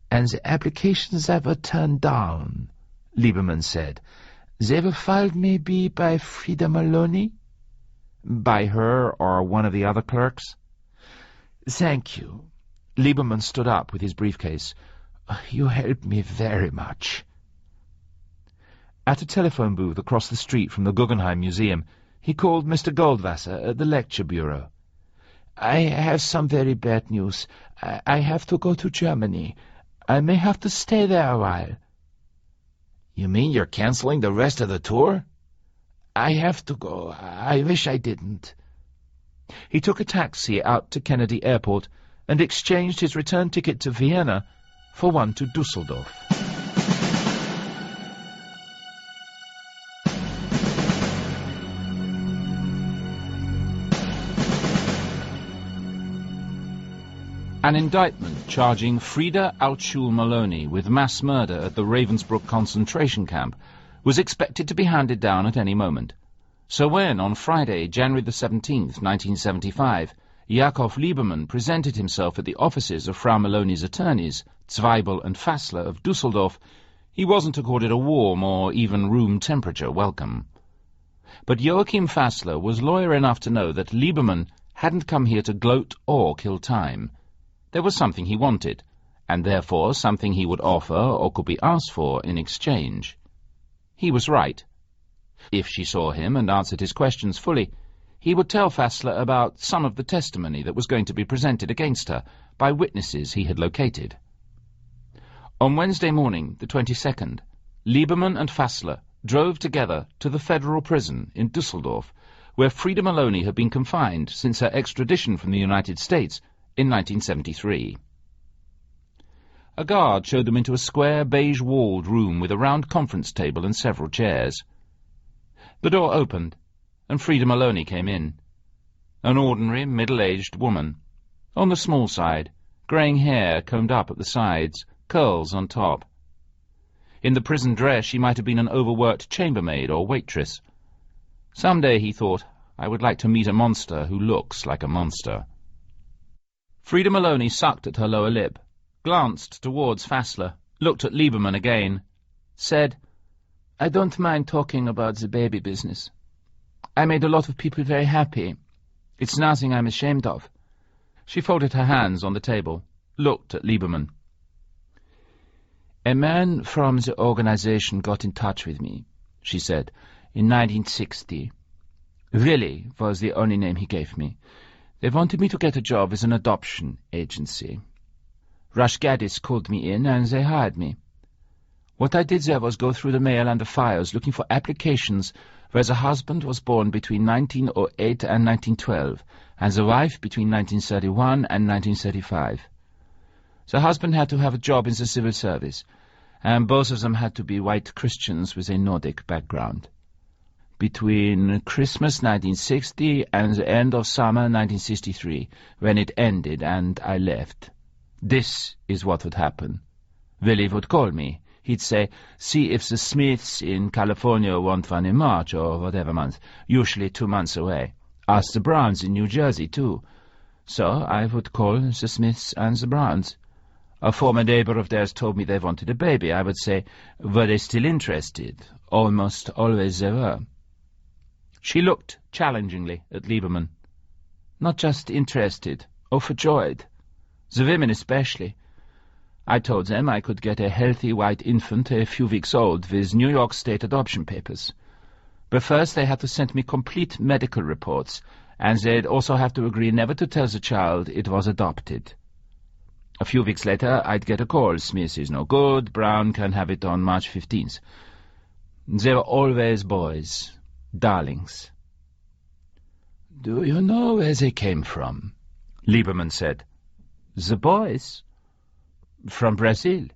Speaker 2: "And the applications that were turned down," Lieberman said, "they were filed maybe by Frida Maloney?"
Speaker 1: "By her or one of the other clerks."
Speaker 2: "Thank you."
Speaker 1: Lieberman stood up with his briefcase.
Speaker 2: "You helped me very much."
Speaker 1: At a telephone booth across the street from the Guggenheim Museum, he called Mr. Goldwasser at the lecture bureau.
Speaker 2: "I have some very bad news. I have to go to Germany. I may have to stay there a while."
Speaker 3: "You mean you're canceling the rest of the tour?"
Speaker 2: "I have to go. I wish I didn't."
Speaker 1: He took a taxi out to Kennedy Airport and exchanged his return ticket to Vienna for one to Dusseldorf. An indictment charging Frida Altschul-Maloney with mass murder at the Ravensbrück concentration camp was expected to be handed down at any moment. So when, on Friday, January the 17th, 1975, Yakov Lieberman presented himself at the offices of Frau Maloney's attorneys, Zweibel and Fassler of Dusseldorf, he wasn't accorded a warm or even room temperature welcome. But Joachim Fassler was lawyer enough to know that Lieberman hadn't come here to gloat or kill time. There was something he wanted, and therefore something he would offer or could be asked for in exchange. He was right. If she saw him and answered his questions fully, he would tell Fassler about some of the testimony that was going to be presented against her by witnesses he had located. On Wednesday morning, the 22nd, Lieberman and Fassler drove together to the federal prison in Dusseldorf, where Frida Maloney had been confined since her extradition from the United States in 1973. A guard showed them into a square, beige-walled room with a round conference table and several chairs. The door opened, and Frida Maloney came in. An ordinary, middle-aged woman, on the small side, greying hair combed up at the sides, curls on top. In the prison dress she might have been an overworked chambermaid or waitress. Some day, he thought, I would like to meet a monster who looks like a monster. Frida Maloney sucked at her lower lip, glanced towards Fassler, looked at Lieberman again, said, "I don't mind talking about the baby business. I made a lot of people very happy. It's nothing I'm ashamed of." She folded her hands on the table, looked at Lieberman. "A man from the organization got in touch with me," she said, "in 1960. Willy was the only name he gave me. They wanted me to get a job with an adoption agency. Rush Gaddis called me in, and they hired me. What I did there was go through the mail and the files looking for applications where the husband was born between 1908 and 1912, and the wife between 1931 and 1935. The husband had to have a job in the civil service, and both of them had to be white Christians with a Nordic background. Between Christmas 1960 and the end of summer 1963, when it ended and I left, this is what would happen. Willy would call me. He'd say, "See if the Smiths in California want one in March or whatever month, usually 2 months away. Ask the Browns in New Jersey, too." So I would call the Smiths and the Browns. A former neighbor of theirs told me they wanted a baby. I would say, were they still interested? Almost always they were. She looked challengingly at Lieberman. Not just interested, overjoyed. The women especially. I told them I could get a healthy white infant a few weeks old with New York State adoption papers. But first they had to send me complete medical reports, and they'd also have to agree never to tell the child it was adopted. A few weeks later, I'd get a call. Smith is no good. Brown can have it on March 15th. They were always boys. Darlings. "Do you know where they came from?" Lieberman said. "The boys? From Brazil.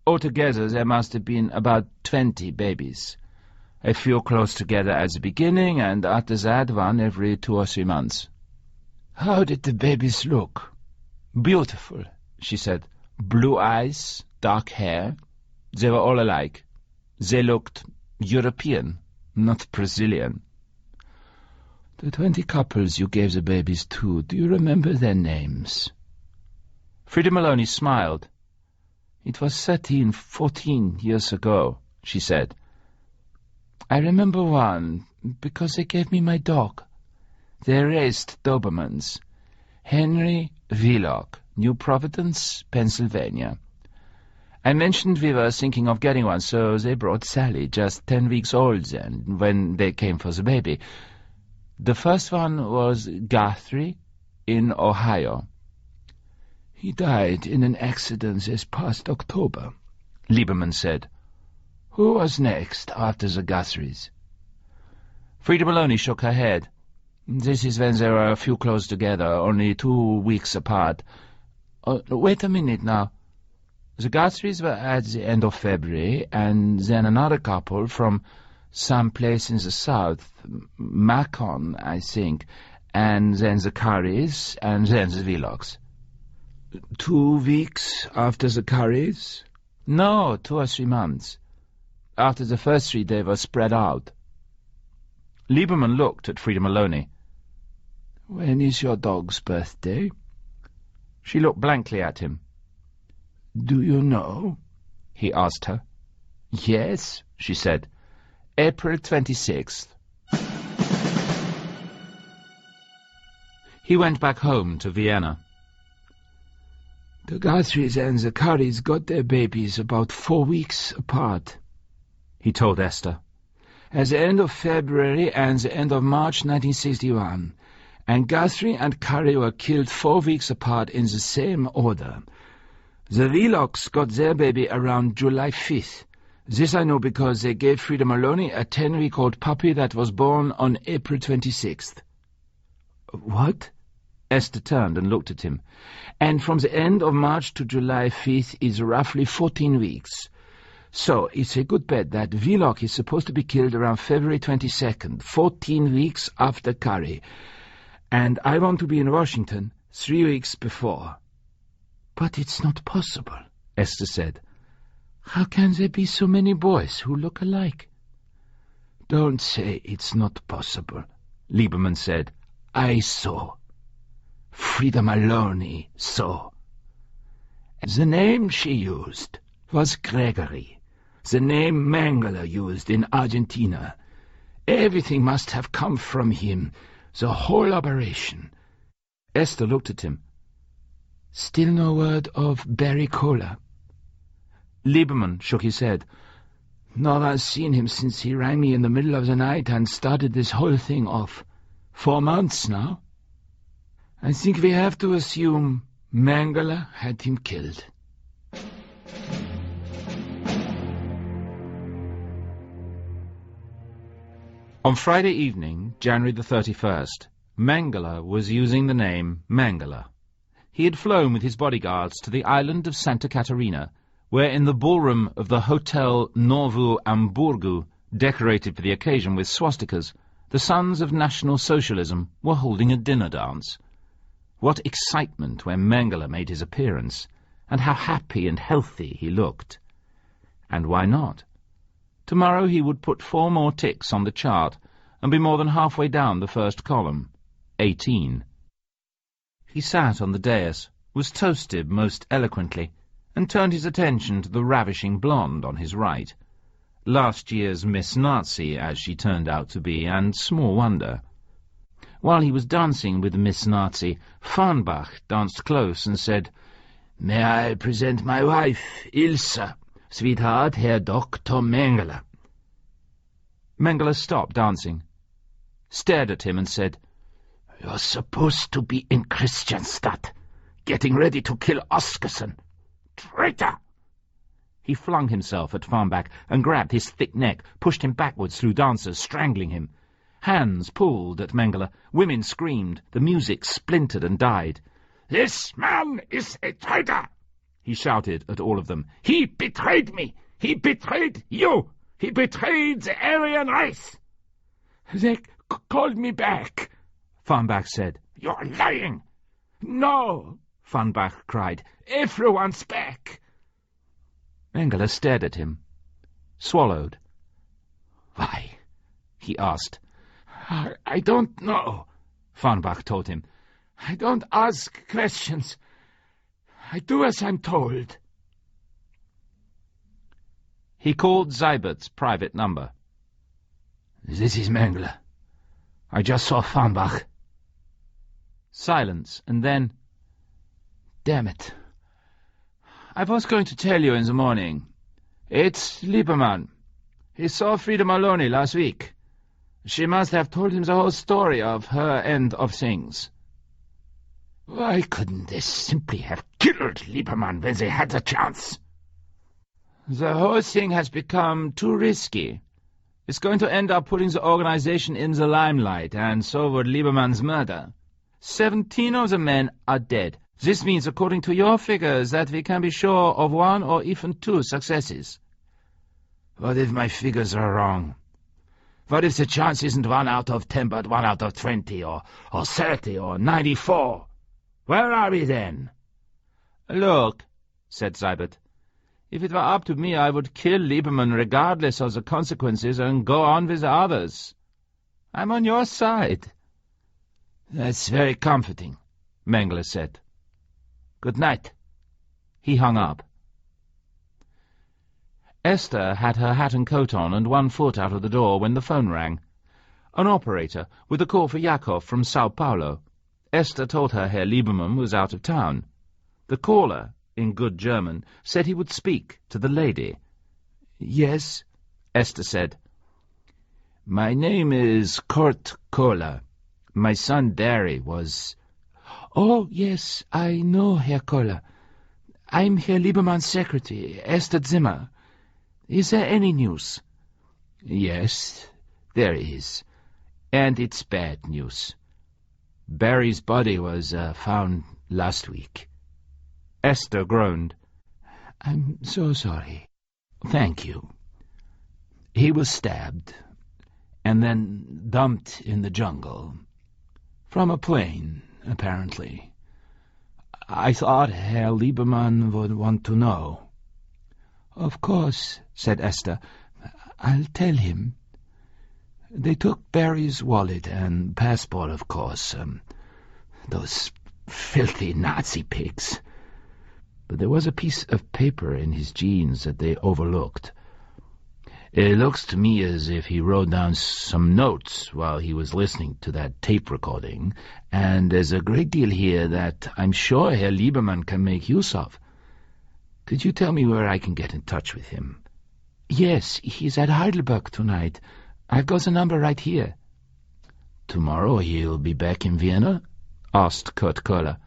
Speaker 1: Altogether, there must have been about 20 babies. A few close together at the beginning, and after that, one every 2 or 3 months." "How did the babies look?" "Beautiful," she said. "Blue eyes, dark hair. They were all alike. They looked European, not Brazilian." "The 20 couples you gave the babies to, do you remember their names?" Frida Maloney smiled. "It was 13, 14 years ago," she said. "I remember one, because they gave me my dog. They raised Dobermans. Henry Wheelock, New Providence, Pennsylvania. I mentioned we were thinking of getting one, so they brought Sally, just 10 weeks old then, when they came for the baby. The first one was Guthrie in Ohio. He died in an accident this past October," Lieberman said. "Who was next after the Guthries?" Frida Maloney shook her head. "This is when there were a few close together, only 2 weeks apart. Wait a minute now. The Guthries were at the end of February, and then another couple from some place in the south, Macon, I think, and then the Currys, and then the Wheelocks." 2 weeks after the Currys? "No, 2 or 3 months. After the first 3, they were spread out." Lieberman looked at Frida Maloney. "When is your dog's birthday?" She looked blankly at him.
Speaker 2: Do you know?
Speaker 3: He asked her.
Speaker 2: Yes,
Speaker 3: she said. April 26th. He went back home to Vienna.
Speaker 2: The Guthries and the Currys got their babies about 4 weeks apart,
Speaker 3: he told Esther.
Speaker 2: At the end of February and the end of March 1961, and Guthrie and Curry were killed 4 weeks apart in the same order. The Whelocks got their baby around July 5th. This I know because they gave Frida Maloney a 10-week-old puppy that was born on April 26th. What?
Speaker 3: Esther turned and looked at him.
Speaker 2: And from the end of March to July 5th is roughly 14 weeks. So it's a good bet that Wheelock is supposed to be killed around February 22nd, 14 weeks after Curry. And I want to be in Washington 3 weeks before. But it's not possible, Esther said. How can there be so many boys who look alike? Don't say it's not possible, Lieberman said. I saw. Frida Maloney saw. The name she used was Gregory, the name Mengele used in Argentina. Everything must have come from him, the whole operation.
Speaker 3: Esther looked at him.
Speaker 2: Still no word of Barry Kohler.
Speaker 3: Lieberman shook his head.
Speaker 2: Nora's seen him since he rang me in the middle of the night and started this whole thing off. 4 months now. I think we have to assume Mengele had him killed.
Speaker 3: On Friday evening, January the 31st, Mengele was using the name Mengele. He had flown with his bodyguards to the island of Santa Catarina, where in the ballroom of the Hotel Novu Hamburgu, decorated for the occasion with swastikas, the Sons of National Socialism were holding a dinner dance. What excitement when Mengele made his appearance, and how happy and healthy he looked. And why not? Tomorrow he would put 4 more ticks on the chart, and be more than halfway down the first column. 18. He sat on the dais, was toasted most eloquently, and turned his attention to the ravishing blonde on his right. Last year's Miss Nazi, as she turned out to be, and small wonder. While he was dancing with Miss Nazi, Farnbach danced close and said, "May I present my wife, Ilse, sweetheart, Herr Dr. Mengele." Mengele stopped dancing, stared at him and said, "You're supposed to be in Christianstadt, getting ready to kill Oscarson. Traitor!" He flung himself at Farnbach and grabbed his thick neck, pushed him backwards through dancers, strangling him. Hands pulled at Mengele, women screamed, the music splintered and died. "This man is a traitor!" he shouted at all of them. "He betrayed me! He betrayed you! He betrayed the Aryan race!" "They called me back," Farnbach said. "You're lying!" "No!" Farnbach cried. "Everyone's back!" Mengele stared at him, swallowed. "Why?" he asked. I don't know," Farnbach told him. "I don't ask questions. I do as I'm told." He called Zeibert's private number. "This is Mengele. I just saw Farnbach." Silence, and then, "Damn it. I was going to tell you in the morning. It's Lieberman. He saw Frida Maloney last week. She must have told him the whole story of her end of things." "Why couldn't they simply have killed Lieberman when they had the chance?" "The whole thing has become too risky. It's going to end up putting the organization in the limelight, and so would Lieberman's murder. 17 of the men are dead. This means, according to your figures, that we can be sure of 1 or even 2 successes." "What if my figures are wrong? What if the chance isn't 1 out of 10, but 1 out of 20, or 30, or 94? Where are we then?" "Look," said Seibert, "if it were up to me, I would kill Lieberman regardless of the consequences and go on with the others. I'm on your side." "That's very comforting," Mengele said. "Good night." He hung up.
Speaker 1: Esther had her hat and coat on and 1 foot out of the door when the phone rang. An operator, with a call for Yakov from Sao Paulo. Esther told her Herr Lieberman was out of town. The caller, in good German, said he would speak to the lady.
Speaker 2: "Yes,"
Speaker 1: Esther said.
Speaker 2: "My name is Kurt Kohler. My son Barry was—"
Speaker 4: "Oh, yes, I know Herr Kohler. I'm Herr Lieberman's secretary, Esther Zimmer. Is there any news?"
Speaker 2: "Yes, there is. And it's bad news. Barry's body was found last week."
Speaker 1: Esther groaned.
Speaker 4: "I'm so sorry."
Speaker 2: "Thank you. He was stabbed, and then dumped in the jungle. From a plane, apparently. I thought Herr Lieberman would want to know."
Speaker 4: "Of course," said Esther. "I'll tell him."
Speaker 2: They took Barry's wallet and passport, of course. Those filthy Nazi pigs. But there was a piece of paper in his jeans that they overlooked. It looks to me as if he wrote down some notes while he was listening to that tape recording, and there's a great deal here that I'm sure Herr Lieberman can make use of. Could you tell me where I can get in touch with him?"
Speaker 4: "Yes, he's at Heidelberg tonight. I've got the number right here."
Speaker 2: "Tomorrow he'll be back in Vienna?" asked Kurt Kohler.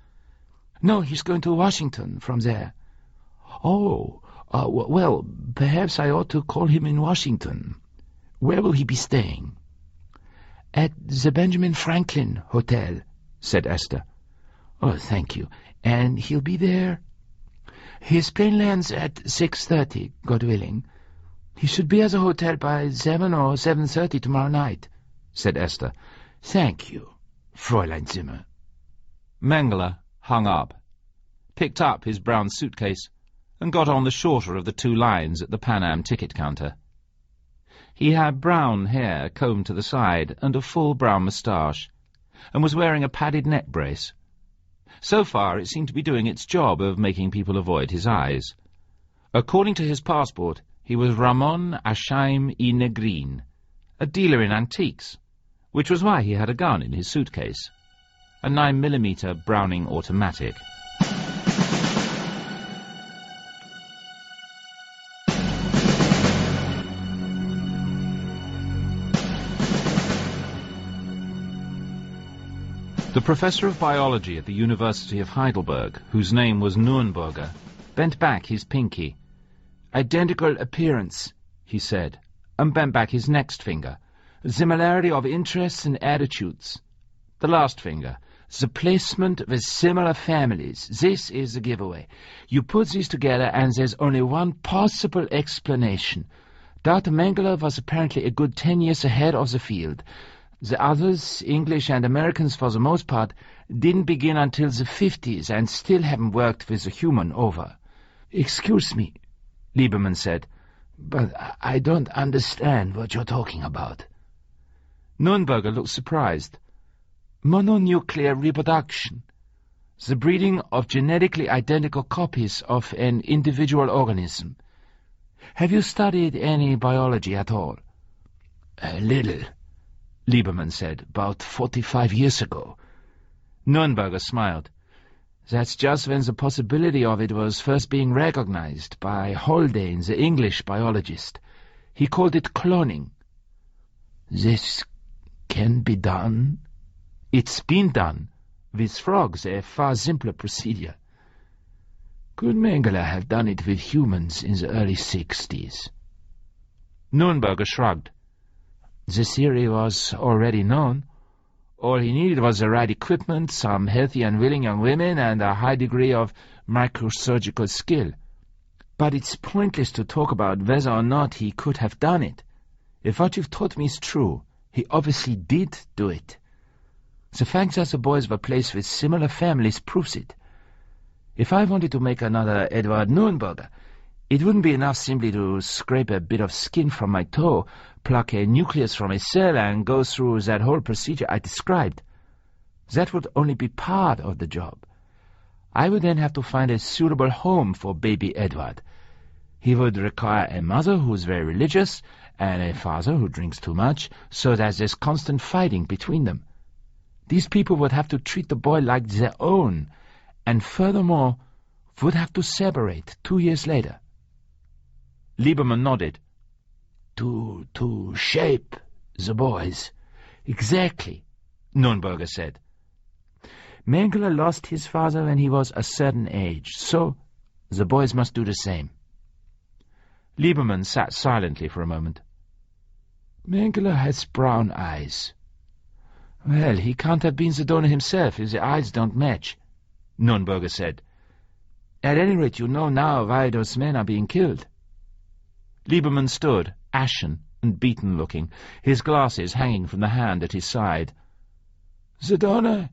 Speaker 4: "No, he's going to Washington from there."
Speaker 2: "Oh, well, perhaps I ought to call him in Washington. Where will he be staying?"
Speaker 4: "At the Benjamin Franklin Hotel," said Esther.
Speaker 2: "Oh, thank you.
Speaker 4: "And he'll be there—" "His plane lands at 6:30, God willing. He should be at the hotel by 7 or 7:30 tomorrow night," said Esther.
Speaker 2: "Thank you, Fräulein Zimmer."
Speaker 1: Mengele hung up, picked up his brown suitcase, and got on the shorter of the 2 lines at the Pan Am ticket counter. He had brown hair combed to the side and a full brown moustache, and was wearing a padded neck brace. So far it seemed to be doing its job of making people avoid his eyes. According to his passport, he was Ramon Ashaim I Negrin, a dealer in antiques, which was why he had a gun in his suitcase, a 9mm Browning automatic. The professor of biology at the University of Heidelberg, whose name was Nürnberger, bent back his pinky.
Speaker 4: "Identical appearance," he said,
Speaker 1: and bent back his next finger.
Speaker 4: "Similarity of interests and attitudes."
Speaker 1: The last finger.
Speaker 4: "The placement with similar families. This is the giveaway. You put these together and there's only one possible explanation. Dr. Mengele was apparently a good 10 years ahead of the field. The others, English and Americans for the most part, didn't begin until the 50s and still haven't worked with a human over."
Speaker 2: "Excuse me," Lieberman said, "but I don't understand what you're talking about."
Speaker 1: Nürnberger looked surprised.
Speaker 4: "Mononuclear reproduction. The breeding of genetically identical copies of an individual organism. Have you studied any biology at all?"
Speaker 2: "A little," Lieberman said, "about 45 years ago."
Speaker 1: Nürnberger smiled.
Speaker 4: "That's just when the possibility of it was first being recognized by Haldane, the English biologist. He called it cloning."
Speaker 2: "This can be done?"
Speaker 4: "It's been done. With frogs, a far simpler procedure."
Speaker 2: "Could Mengele have done it with humans in the early 60s?
Speaker 1: Nürnberger shrugged.
Speaker 4: "The theory was already known. All he needed was the right equipment, some healthy and willing young women, and a high degree of microsurgical skill. But it's pointless to talk about whether or not he could have done it. If what you've taught me is true, he obviously did do it. The fact that the boys were placed with similar families proves it. If I wanted to make another Edward Nürnberger, it wouldn't be enough simply to scrape a bit of skin from my toe, pluck a nucleus from a cell, and go through that whole procedure I described. That would only be part of the job. I would then have to find a suitable home for baby Edward.
Speaker 2: He would require a mother who is very religious and a father who drinks too much, so that there's constant fighting between them. These people would have to treat the boy like their own, and furthermore, would have to separate 2 years later.
Speaker 1: Lieberman nodded.
Speaker 2: To shape the boys. Exactly, Nürnberger said. Mengele lost his father when he was a certain age, so the boys must do the same.
Speaker 1: Lieberman sat silently for a moment.
Speaker 2: Mengele has brown eyes. Well, he can't have been the donor himself if the eyes don't match, Nürnberger said. At any rate, you know now why those men are being killed.
Speaker 1: Lieberman stood, ashen and beaten-looking, his glasses hanging from the hand at his side.
Speaker 2: The donor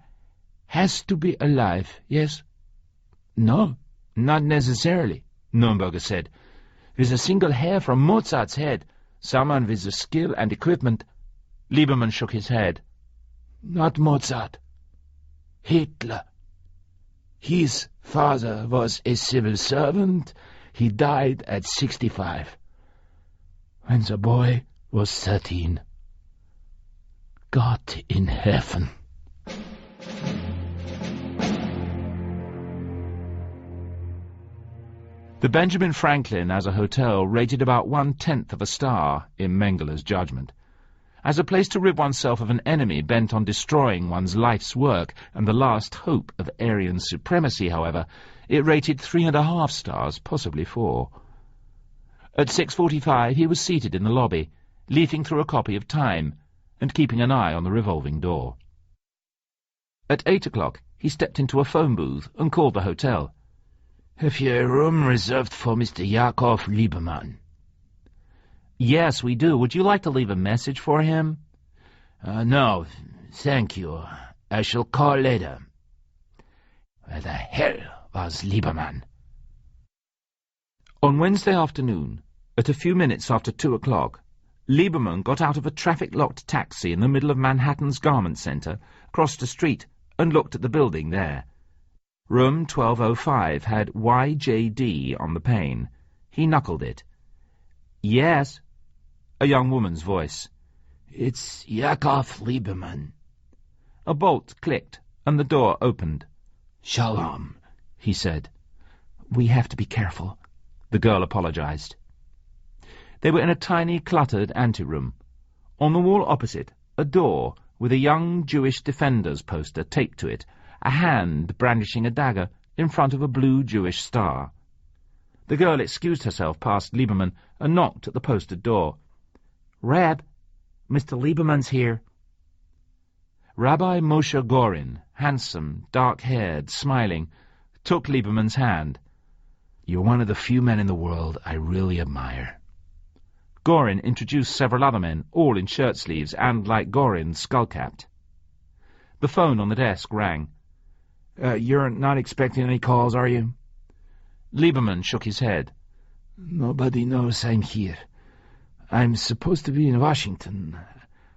Speaker 2: has to be alive, yes? No, not necessarily, Nürnberger said. With a single hair from Mozart's head, someone with the skill and equipment.
Speaker 1: Lieberman shook his head.
Speaker 2: Not Mozart. Hitler. His father was a civil servant. He died at 65. When the boy was 13. God in heaven.
Speaker 1: The Benjamin Franklin as a hotel rated about 1/10 of a star in Mengele's judgment. As a place to rid oneself of an enemy bent on destroying one's life's work and the last hope of Aryan supremacy, however, it rated 3.5 stars, possibly 4. At 6:45 he was seated in the lobby, leafing through a copy of Time and keeping an eye on the revolving door. At 8 o'clock he stepped into a phone booth and called the hotel.
Speaker 2: Have you a room reserved for Mr. Yakov Lieberman?
Speaker 1: Yes, we do. Would you like to leave a message for him?
Speaker 2: No, thank you. I shall call later. Where the hell was Lieberman?
Speaker 1: On Wednesday afternoon, at a few minutes after 2 o'clock, Lieberman got out of a traffic-locked taxi in the middle of Manhattan's Garment Center, crossed the street, and looked at the building there. Room 1205 had YJD on the pane. He knuckled it. Yes, a young woman's voice.
Speaker 2: It's Yakov Lieberman.
Speaker 1: A bolt clicked, and the door opened.
Speaker 2: Shalom,
Speaker 1: he said. We have to be careful, the girl apologized. They were in a tiny, cluttered anteroom. On the wall opposite, a door with a young Jewish Defenders poster taped to it, a hand brandishing a dagger in front of a blue Jewish star. The girl excused herself past Lieberman and knocked at the posted door. Reb, Mr. Lieberman's here. Rabbi Moshe Gorin, handsome, dark-haired, smiling, took Lieberman's hand.
Speaker 2: You're one of the few men in the world I really admire.
Speaker 1: Gorin introduced several other men, all in shirt-sleeves and, like Gorin, skull-capped. The phone on the desk rang.
Speaker 2: You're not expecting any calls, are you?
Speaker 1: Lieberman shook his head.
Speaker 2: Nobody knows I'm here. I'm supposed to be in Washington.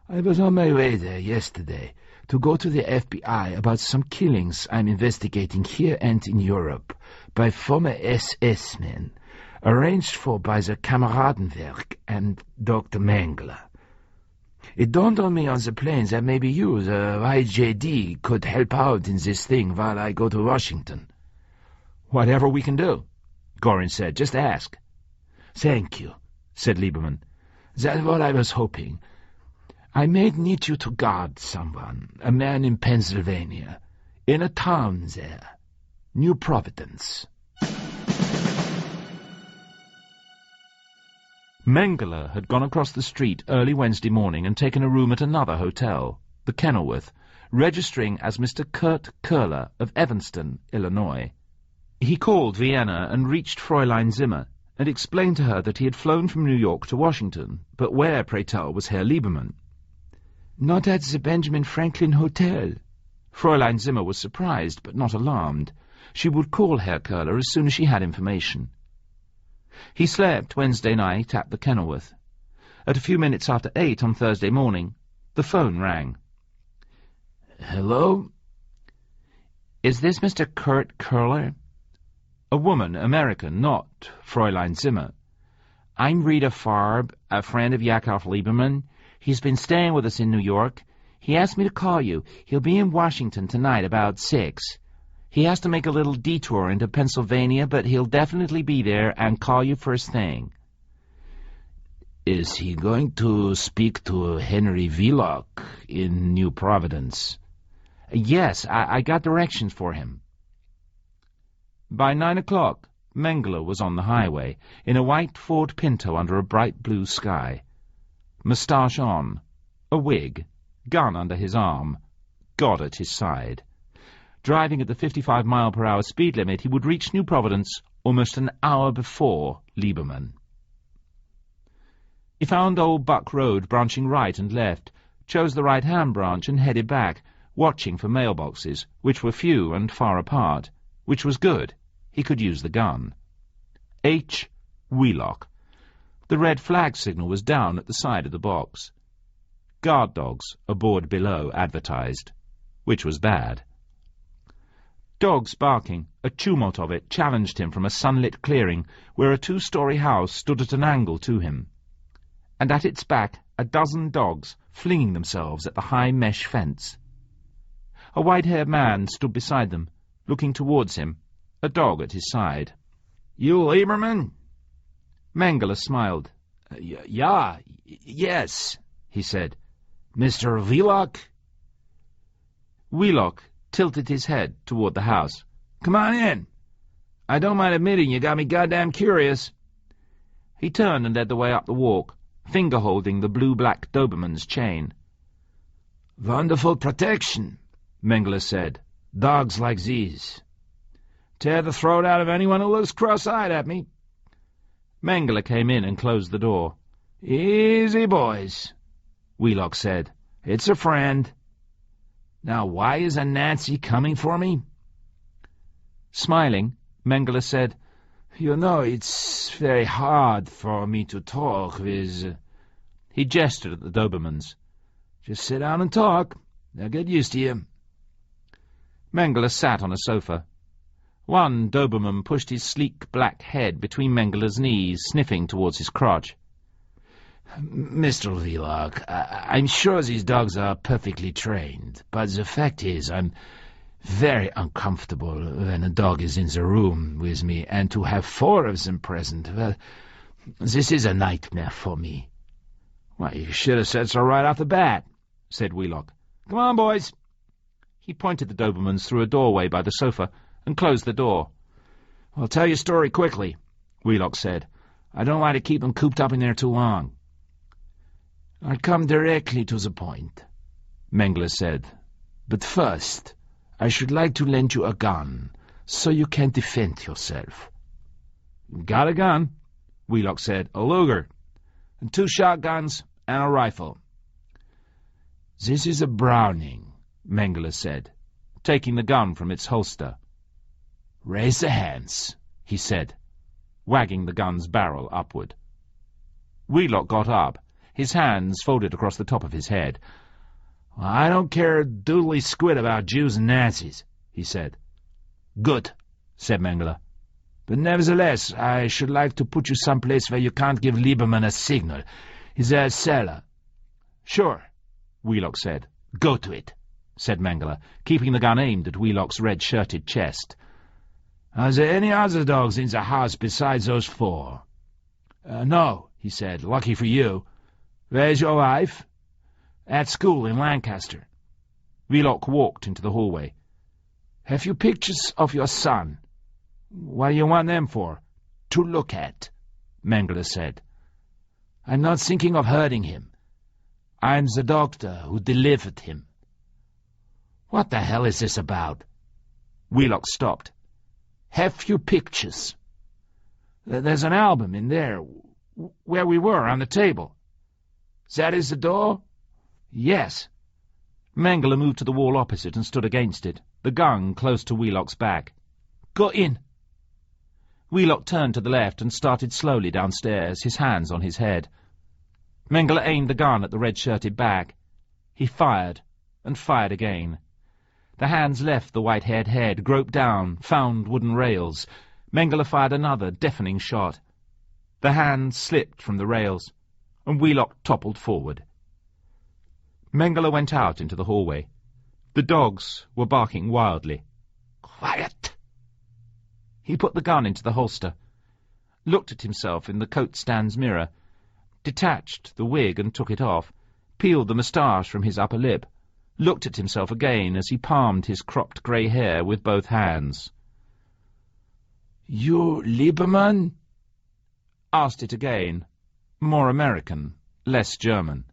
Speaker 2: I was on my way there yesterday to go to the FBI about some killings I'm investigating here and in Europe by former SS men, arranged for by the Kameradenwerk and Dr. Mengele. It dawned on me on the plane that maybe you, the YJD, could help out in this thing while I go to Washington.
Speaker 1: Whatever we can do, Gorin said. Just ask.
Speaker 2: Thank you,
Speaker 1: said Lieberman.
Speaker 2: That's what I was hoping. I may need you to guard someone, a man in Pennsylvania, in a town there, New Providence.
Speaker 1: Mengele had gone across the street early Wednesday morning and taken a room at another hotel, the Kenilworth, registering as Mr. Kurt Köhler of Evanston, Illinois. He called Vienna and reached Fräulein Zimmer, and explained to her that he had flown from New York to Washington, but where, pray tell, was Herr Lieberman?
Speaker 2: Not at the Benjamin Franklin Hotel.
Speaker 1: Fräulein Zimmer was surprised, but not alarmed. She would call Herr Köhler as soon as she had information. He slept Wednesday night at the Kenilworth. At a few minutes after 8 on Thursday morning, the phone rang.
Speaker 2: Hello?
Speaker 1: Is this Mr. Kurt Köhler? A woman, American, not Fräulein Zimmer,
Speaker 3: I'm Rita Farb, a friend of Yakov Lieberman. He's been staying with us in New York. He asked me to call you. He'll be in Washington tonight about 6. He has to make a little detour into Pennsylvania, but he'll definitely be there and call you first thing.
Speaker 2: Is he going to speak to Henry Wheelock in New Providence?
Speaker 3: Yes, I got directions for him. By 9 o'clock, Mengele was on the highway, in a white Ford Pinto under a bright blue sky. Moustache on, a wig, gun under his arm, God at his side. Driving at the 55-mile-per-hour speed limit, he would reach New Providence almost an hour before Lieberman. He found Old Buck Road branching right and left, chose the right-hand branch and headed back, watching for mailboxes, which were few and far apart, which was good. He could use the gun. H. Wheelock. The red flag signal was down at the side of the box. Guard dogs, aboard below, advertised, which was bad. Dogs barking, a tumult of it, challenged him from a sunlit clearing where a 2-story house stood at an angle to him, and at its back a dozen dogs flinging themselves at the high mesh fence. A white-haired man stood beside them, looking towards him, a dog at his side.
Speaker 2: You Lieberman?
Speaker 3: Mengele smiled.
Speaker 2: Yes, he said. Mr. Wheelock?
Speaker 3: Wheelock tilted his head toward the house.
Speaker 2: Come on in. I don't mind admitting you got me goddamn curious.
Speaker 3: He turned and led the way up the walk, finger-holding the blue-black Doberman's chain.
Speaker 2: Wonderful protection, Mengele said. Dogs like these. Tear the throat out of anyone who looks cross-eyed at me.
Speaker 3: Mengele came in and closed the door.
Speaker 2: Easy, boys, Wheelock said. It's a friend. Now, why is a Nancy coming for me?
Speaker 3: Smiling, Mengele said,
Speaker 2: You know, it's very hard for me to talk with...
Speaker 3: He gestured at the Dobermans.
Speaker 2: Just sit down and talk. They'll get used to you.
Speaker 3: Mengele sat on a sofa. One Doberman pushed his sleek black head between Mengele's knees, sniffing towards his crotch.
Speaker 2: Mr. Wheelock, I'm sure these dogs are perfectly trained, but the fact is I'm very uncomfortable when a dog is in the room with me, and to have 4 of them present, well, this is a nightmare for me.
Speaker 3: Well, you should have said so right off the bat, said Wheelock. Come on, boys. He pointed the Dobermans through a doorway by the sofa and closed the door.
Speaker 2: I'll tell your story quickly, Wheelock said. I don't like to keep them cooped up in there too long. I'll come directly to the point, Mengele said. But first, I should like to lend you a gun, so you can defend yourself.
Speaker 3: Got a gun, Wheelock said. A Luger, and 2 shotguns and a rifle.
Speaker 2: This is a Browning, Mengele said,
Speaker 3: taking the gun from its holster.
Speaker 2: Raise the hands, he said,
Speaker 3: wagging the gun's barrel upward. Wheelock got up, his hands folded across the top of his head.
Speaker 2: Well, I don't care a doodly squid about Jews and Nazis, he said.
Speaker 3: Good, said Mengele.
Speaker 2: But nevertheless, I should like to put you someplace where you can't give Lieberman a signal. Is there a cellar?
Speaker 3: Sure, Wheelock said. Go to it, said Mengele, keeping the gun aimed at Wheelock's red-shirted chest.
Speaker 2: Are there any other dogs in the house besides those 4?
Speaker 3: No, he said. Lucky for you.
Speaker 2: Where's your wife?
Speaker 3: At school in Lancaster. Wheelock walked into the hallway.
Speaker 2: Have you pictures of your son?
Speaker 3: What do you want them for?
Speaker 2: To look at, Mengele said. I'm not thinking of hurting him. I'm the doctor who delivered him. What the hell is this about?
Speaker 3: Wheelock stopped.
Speaker 2: Have you pictures?
Speaker 3: There's an album in there, where we were, on the table.
Speaker 2: That is the door?
Speaker 3: Yes. Mengele moved to the wall opposite and stood against it, the gun close to Wheelock's back. Go in. Wheelock turned to the left and started slowly downstairs, his hands on his head. Mengele aimed the gun at the red-shirted back. He fired, and fired again. The hands left the white-haired head, groped down, found wooden rails. Mengele fired another deafening shot.
Speaker 1: The hand slipped from the rails, and Wheelock toppled forward. Mengele went out into the hallway. The dogs were barking wildly. "Quiet!" He put the gun into the holster, looked at himself in the coat-stand's mirror, detached the wig and took it off, peeled the moustache from his upper lip, looked at himself again as he palmed his cropped grey hair with both hands.
Speaker 4: "You Lieberman?"
Speaker 1: Asked it again, more American, less German.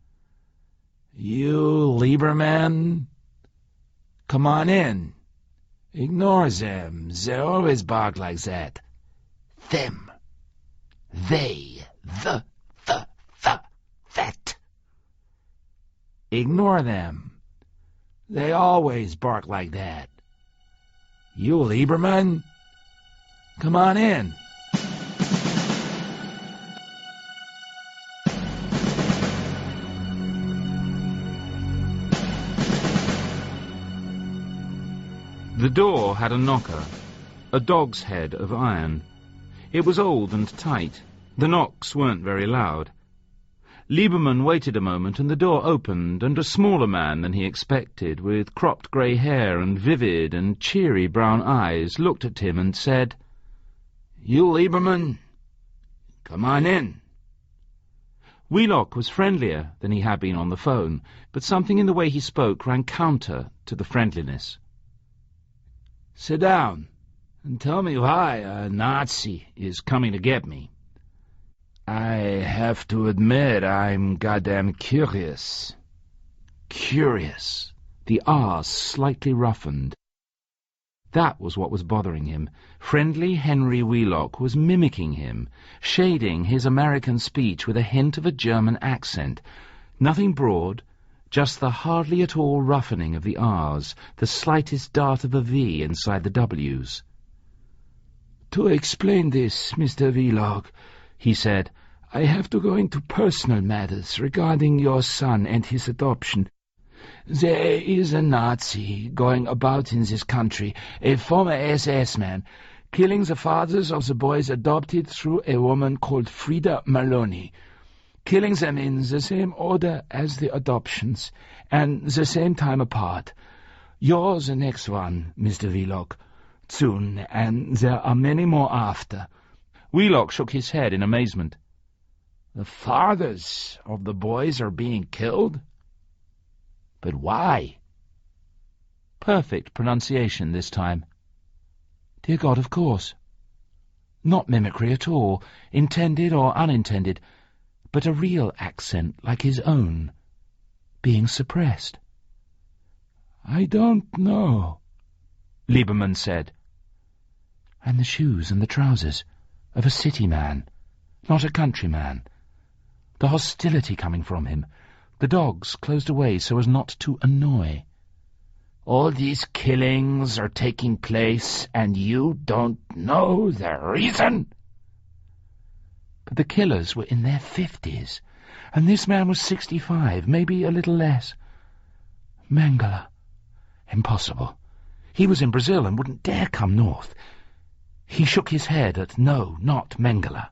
Speaker 4: "You Lieberman? Come on in. Ignore them. They always bark like that. Them. They. The. That. Ignore them. They always bark like that. You Lieberman? Come on in."
Speaker 1: The door had a knocker, a dog's head of iron. It was old and tight. The knocks weren't very loud. Lieberman waited a moment, and the door opened, and a smaller man than he expected, with cropped grey hair and vivid and cheery brown eyes, looked at him and said,
Speaker 4: "You Lieberman? Come on in."
Speaker 1: Wheelock was friendlier than he had been on the phone, but something in the way he spoke ran counter to the friendliness.
Speaker 4: "Sit down and tell me why a Nazi is coming to get me. I have to admit I'm goddamn curious."
Speaker 1: Curious. The R slightly roughened. That was what was bothering him. Friendly Henry Wheelock was mimicking him, shading his American speech with a hint of a German accent. Nothing broad, just the hardly at all roughening of the R's, the slightest dart of a V inside the W's.
Speaker 4: "To explain this, Mr. Wheelock," he said, "I have to go into personal matters regarding your son and his adoption. There is a Nazi going about in this country, a former SS man, killing the fathers of the boys adopted through a woman called Frida Maloney, killing them in the same order as the adoptions, and the same time apart. You're the next one, Mr. Wheelock, soon, and there are many more after."
Speaker 1: Wheelock shook his head in amazement.
Speaker 4: "The fathers of the boys are being killed? But why?"
Speaker 1: Perfect pronunciation this time. Dear God, of course. Not mimicry at all, intended or unintended, but a real accent like his own, being suppressed.
Speaker 4: "I don't know,"
Speaker 1: Lieberman said.
Speaker 2: And the shoes and the trousers of a city man, not a country man. The hostility coming from him, the dogs closed away so as not to annoy.
Speaker 4: "All these killings are taking place, and you don't know the reason?"
Speaker 2: But the killers were in their 50s, and this man was 65, maybe a little less. Mengele. Impossible. He was in Brazil and wouldn't dare come north. He shook his head at no, not Mengele.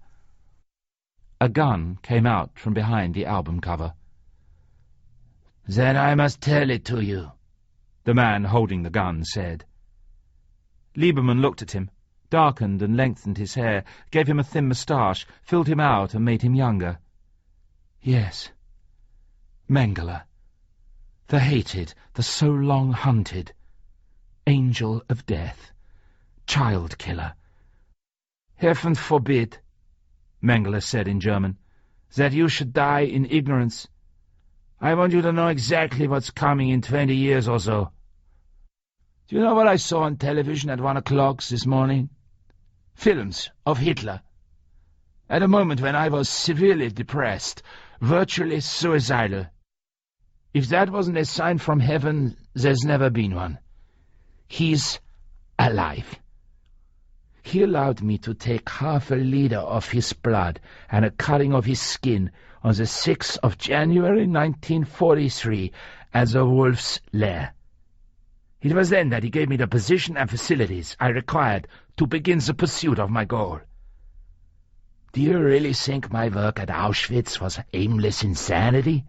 Speaker 2: A gun came out from behind the album cover.
Speaker 4: "Then I must tell it to you,"
Speaker 1: the man holding the gun said. Lieberman looked at him, darkened and lengthened his hair, gave him a thin moustache, filled him out and made him younger.
Speaker 2: Yes. Mengele. The hated, the so long hunted. Angel of death. Child killer.
Speaker 4: "Heaven forbid,"
Speaker 1: Mengele said in German,
Speaker 4: "that you should die in ignorance. I want you to know exactly what's coming in 20 years or so. Do you know what I saw on television at 1 o'clock this morning? Films of Hitler. At a moment when I was severely depressed, virtually suicidal. If that wasn't a sign from heaven, there's never been one. He's alive. He allowed me to take half a liter of his blood and a cutting of his skin on the 6th of January 1943 at the Wolf's Lair. It was then that he gave me the position and facilities I required to begin the pursuit of my goal.
Speaker 3: Do you really think my work at Auschwitz was aimless insanity?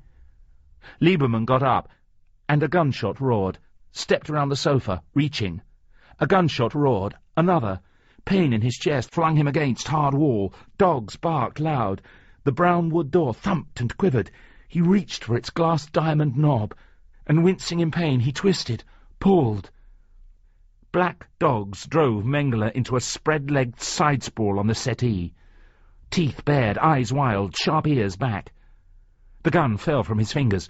Speaker 1: Lieberman got up, and a gunshot roared, stepped around the sofa, reaching. A gunshot roared, another. Pain in his chest flung him against hard wall. Dogs barked loud. The brown wood door thumped and quivered. He reached for its glass diamond knob, and wincing in pain, he twisted, pulled. Black dogs drove Mengele into a spread-legged side-sprawl on the settee. Teeth bared, eyes wild, sharp ears back. The gun fell from his fingers.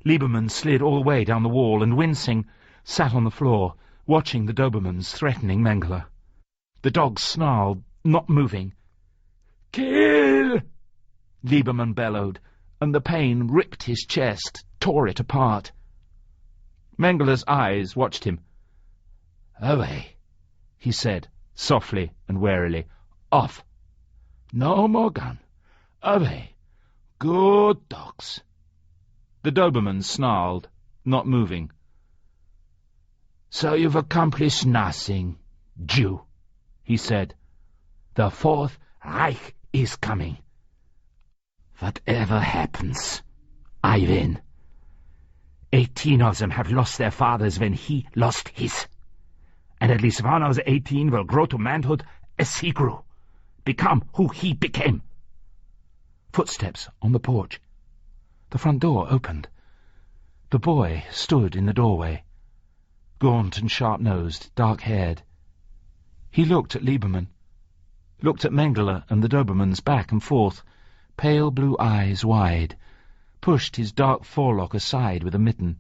Speaker 1: Lieberman slid all the way down the wall and, wincing, sat on the floor, watching the Dobermans threatening Mengele. The dogs snarled, not moving. "Kill!" Lieberman bellowed, and the pain ripped his chest, tore it apart. Mengele's eyes watched him. "Away," he said, softly and warily. "Off. No more gun. Away. Good dogs." The Doberman snarled, not moving. "So you've accomplished nothing, Jew," he said. "The Fourth Reich is coming. Whatever happens, I win. 18 of them have lost their fathers when he lost his. And at least one of the 18 will grow to manhood as he grew, become who he became." Footsteps on the porch. The front door opened. The boy stood in the doorway, gaunt and sharp-nosed, dark-haired. He looked at Lieberman, looked at Mengele and the Dobermans back and forth, pale blue eyes wide, pushed his dark forelock aside with a mitten.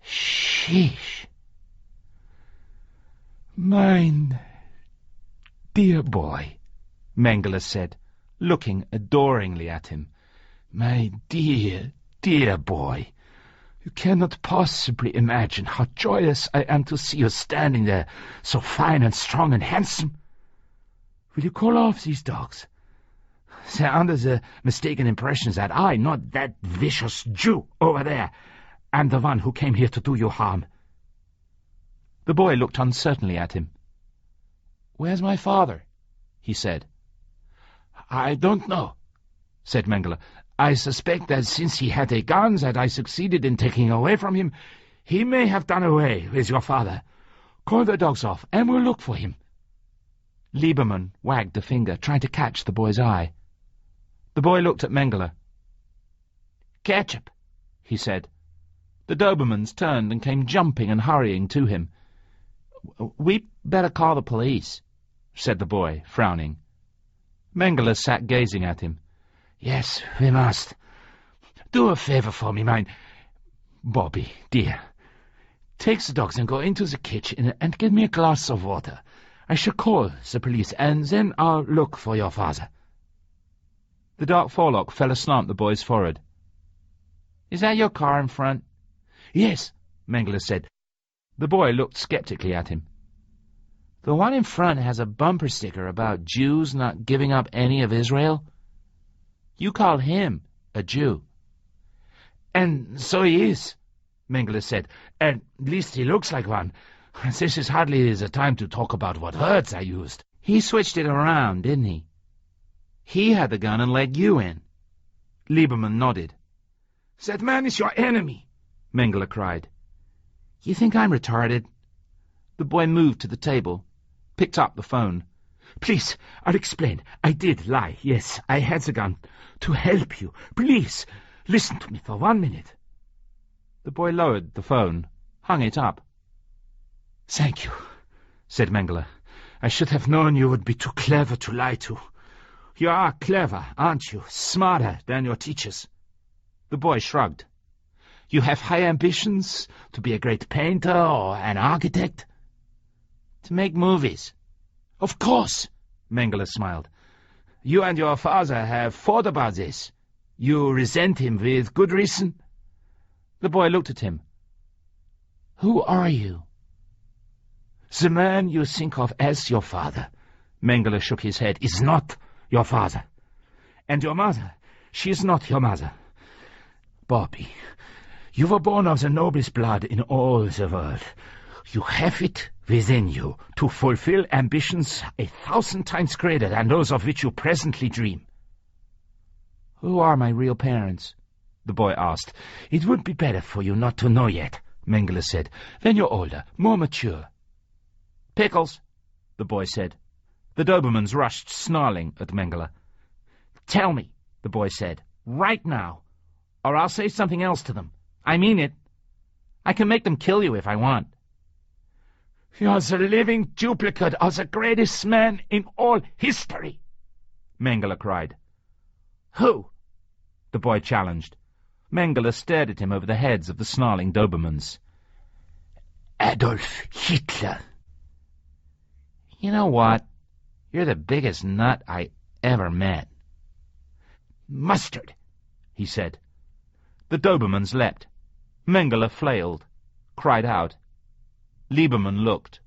Speaker 1: "Sheesh. Mine dear boy," Mengele said, looking adoringly at him. "My dear, dear boy. You cannot possibly imagine how joyous I am to see you standing there, so fine and strong and handsome. Will you call off these dogs? They're under the mistaken impression that I, not that vicious Jew over there, am the one who came here to do you harm." The boy looked uncertainly at him. "Where's my father?" he said. "I don't know," said Mengele. "I suspect that since he had a gun that I succeeded in taking away from him, he may have done away with your father. Call the dogs off, and we'll look for him." Lieberman wagged a finger, trying to catch the boy's eye. The boy looked at Mengele. "Ketchup," he said. The Dobermans turned and came jumping and hurrying to him. "We better call the police," said the boy, frowning. Mengele sat gazing at him. "Yes, we must. Do a favour for me, mine. Bobby, dear. Take the dogs and go into the kitchen and get me a glass of water. I shall call the police, and then I'll look for your father." The dark forelock fell aslant the boy's forehead. "Is that your car in front?" "Yes," Mengele said. The boy looked sceptically at him. "The one in front has a bumper sticker about Jews not giving up any of Israel. You call him a Jew." "And so he is," Mengele said. "At least he looks like one. This is hardly the time to talk about what words I used." "He switched it around, didn't he? He had the gun and let you in." Lieberman nodded. "That man is your enemy," Mengele cried. "You think I'm retarded?" The boy moved to the table, picked up the phone. "Please, I'll explain. I did lie. Yes, I had the gun. To help you. Please, listen to me for 1 minute." The boy lowered the phone, hung it up. "Thank you," said Mengele. "I should have known you would be too clever to lie to. You are clever, aren't you? Smarter than your teachers." The boy shrugged. "You have high ambitions to be a great painter or an architect?" "To make movies." "Of course," Mengele smiled. "You and your father have thought about this. You resent him with good reason?" The boy looked at him. "Who are you?" "The man you think of as your father," Mengele shook his head, "is not your father. And your mother, she is not your mother. Bobby, you were born of the noblest blood in all the world.
Speaker 3: You have it within you to fulfill ambitions 1,000 times greater than those of which you presently dream.
Speaker 4: Who are my real parents?
Speaker 3: The boy asked. It would be better for you not to know yet, Mengele said. When you're older, more mature.
Speaker 1: Pickles, the boy said. The Dobermans rushed, snarling, at Mengele.
Speaker 3: Tell me, the boy said, right now, or I'll say something else to them. I mean it. I can make them kill you if I want. You're the living duplicate of the greatest man in all history,
Speaker 1: Mengele cried.
Speaker 3: Who?
Speaker 1: The boy challenged. Mengele stared at him over the heads of the snarling Dobermans.
Speaker 3: Adolf Hitler.
Speaker 1: You know what? You're the biggest nut I ever met.
Speaker 3: Mustard, he said.
Speaker 1: The Dobermans leapt. Mengele flailed, cried out. Lieberman looked,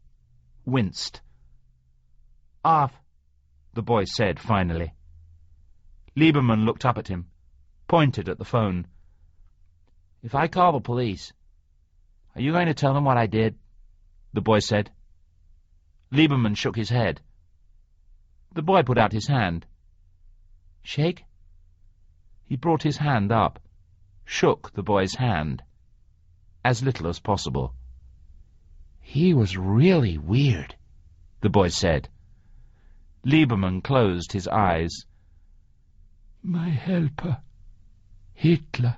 Speaker 1: winced.
Speaker 3: Off,
Speaker 1: the boy said finally. Lieberman looked up at him, pointed at the phone.
Speaker 4: If I call the police, are you going to tell them what I did?
Speaker 1: The boy said. Lieberman shook his head. The boy put out his hand.
Speaker 4: Shake?
Speaker 1: He brought his hand up, shook the boy's hand, as little as possible.
Speaker 4: He was really weird,
Speaker 1: the boy said. Lieberman closed his eyes.
Speaker 4: My helper, Hitler.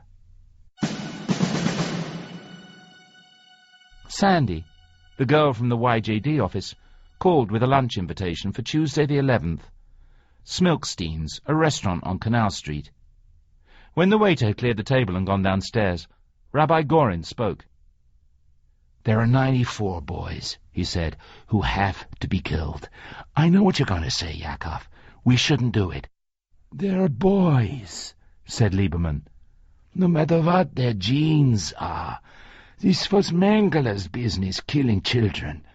Speaker 1: Sandy, the girl from the YJD office, called with a lunch invitation for Tuesday the 11th. Smilkstein's, a restaurant on Canal Street. When the waiter had cleared the table and gone downstairs, Rabbi Gorin spoke.
Speaker 3: There are 94 boys, he said, who have to be killed. I know what you're going to say, Yakov. We shouldn't do it. They're boys, said Lieberman. No matter what their genes are. This was Mengele's business, killing children.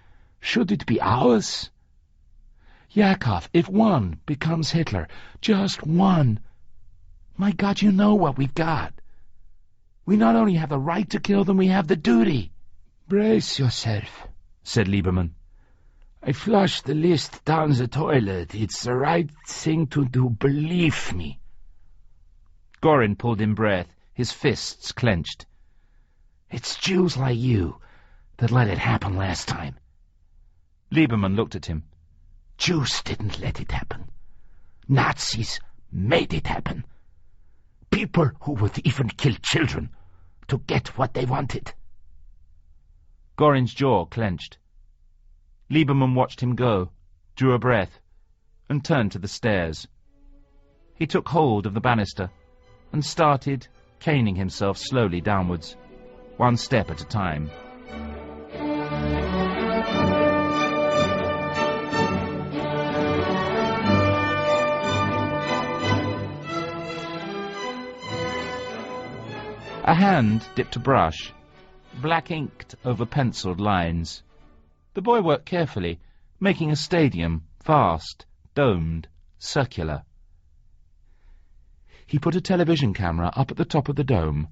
Speaker 3: Should it be ours? Yakov, if one becomes Hitler, just one, my God, you know what we've got. We not only have the right to kill them, we have the duty. Brace yourself, said Lieberman. I flushed the list down the toilet. It's the right thing to do, believe me.
Speaker 1: Gorin pulled in breath, his fists clenched.
Speaker 3: It's Jews like you that let it happen last time.
Speaker 1: Lieberman looked at him.
Speaker 3: Jews didn't let it happen. Nazis made it happen. People who would even kill children to get what they wanted.
Speaker 1: Gorin's jaw clenched. Lieberman watched him go, drew a breath, and turned to the stairs. He took hold of the banister and started caning himself slowly downwards, one step at a time. A hand dipped a brush, black-inked over penciled lines. The boy worked carefully, making a stadium, vast, domed, circular. He put a television camera up at the top of the dome,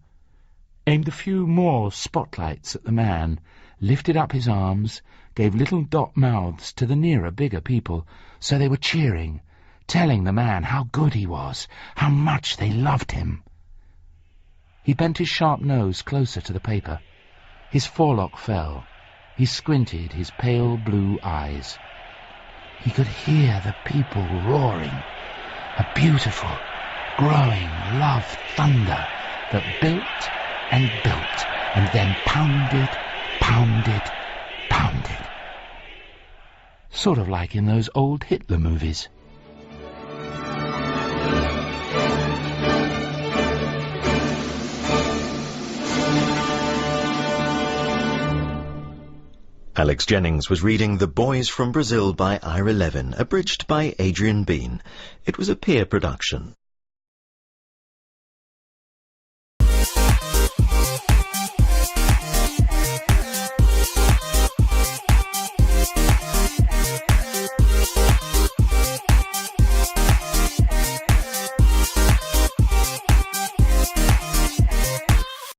Speaker 1: aimed a few more spotlights at the man, lifted up his arms, gave little dot mouths to the nearer, bigger people, so they were cheering, telling the man how good he was, how much they loved him. He bent his sharp nose closer to the paper. His forelock fell. He squinted his pale blue eyes. He could hear the people roaring, a beautiful, growing love thunder that built and built and then pounded, pounded, pounded. Sort of like in those old Hitler movies.
Speaker 5: Alex Jennings was reading The Boys from Brazil by Ira Levin, abridged by Adrian Bean. It was a peer production.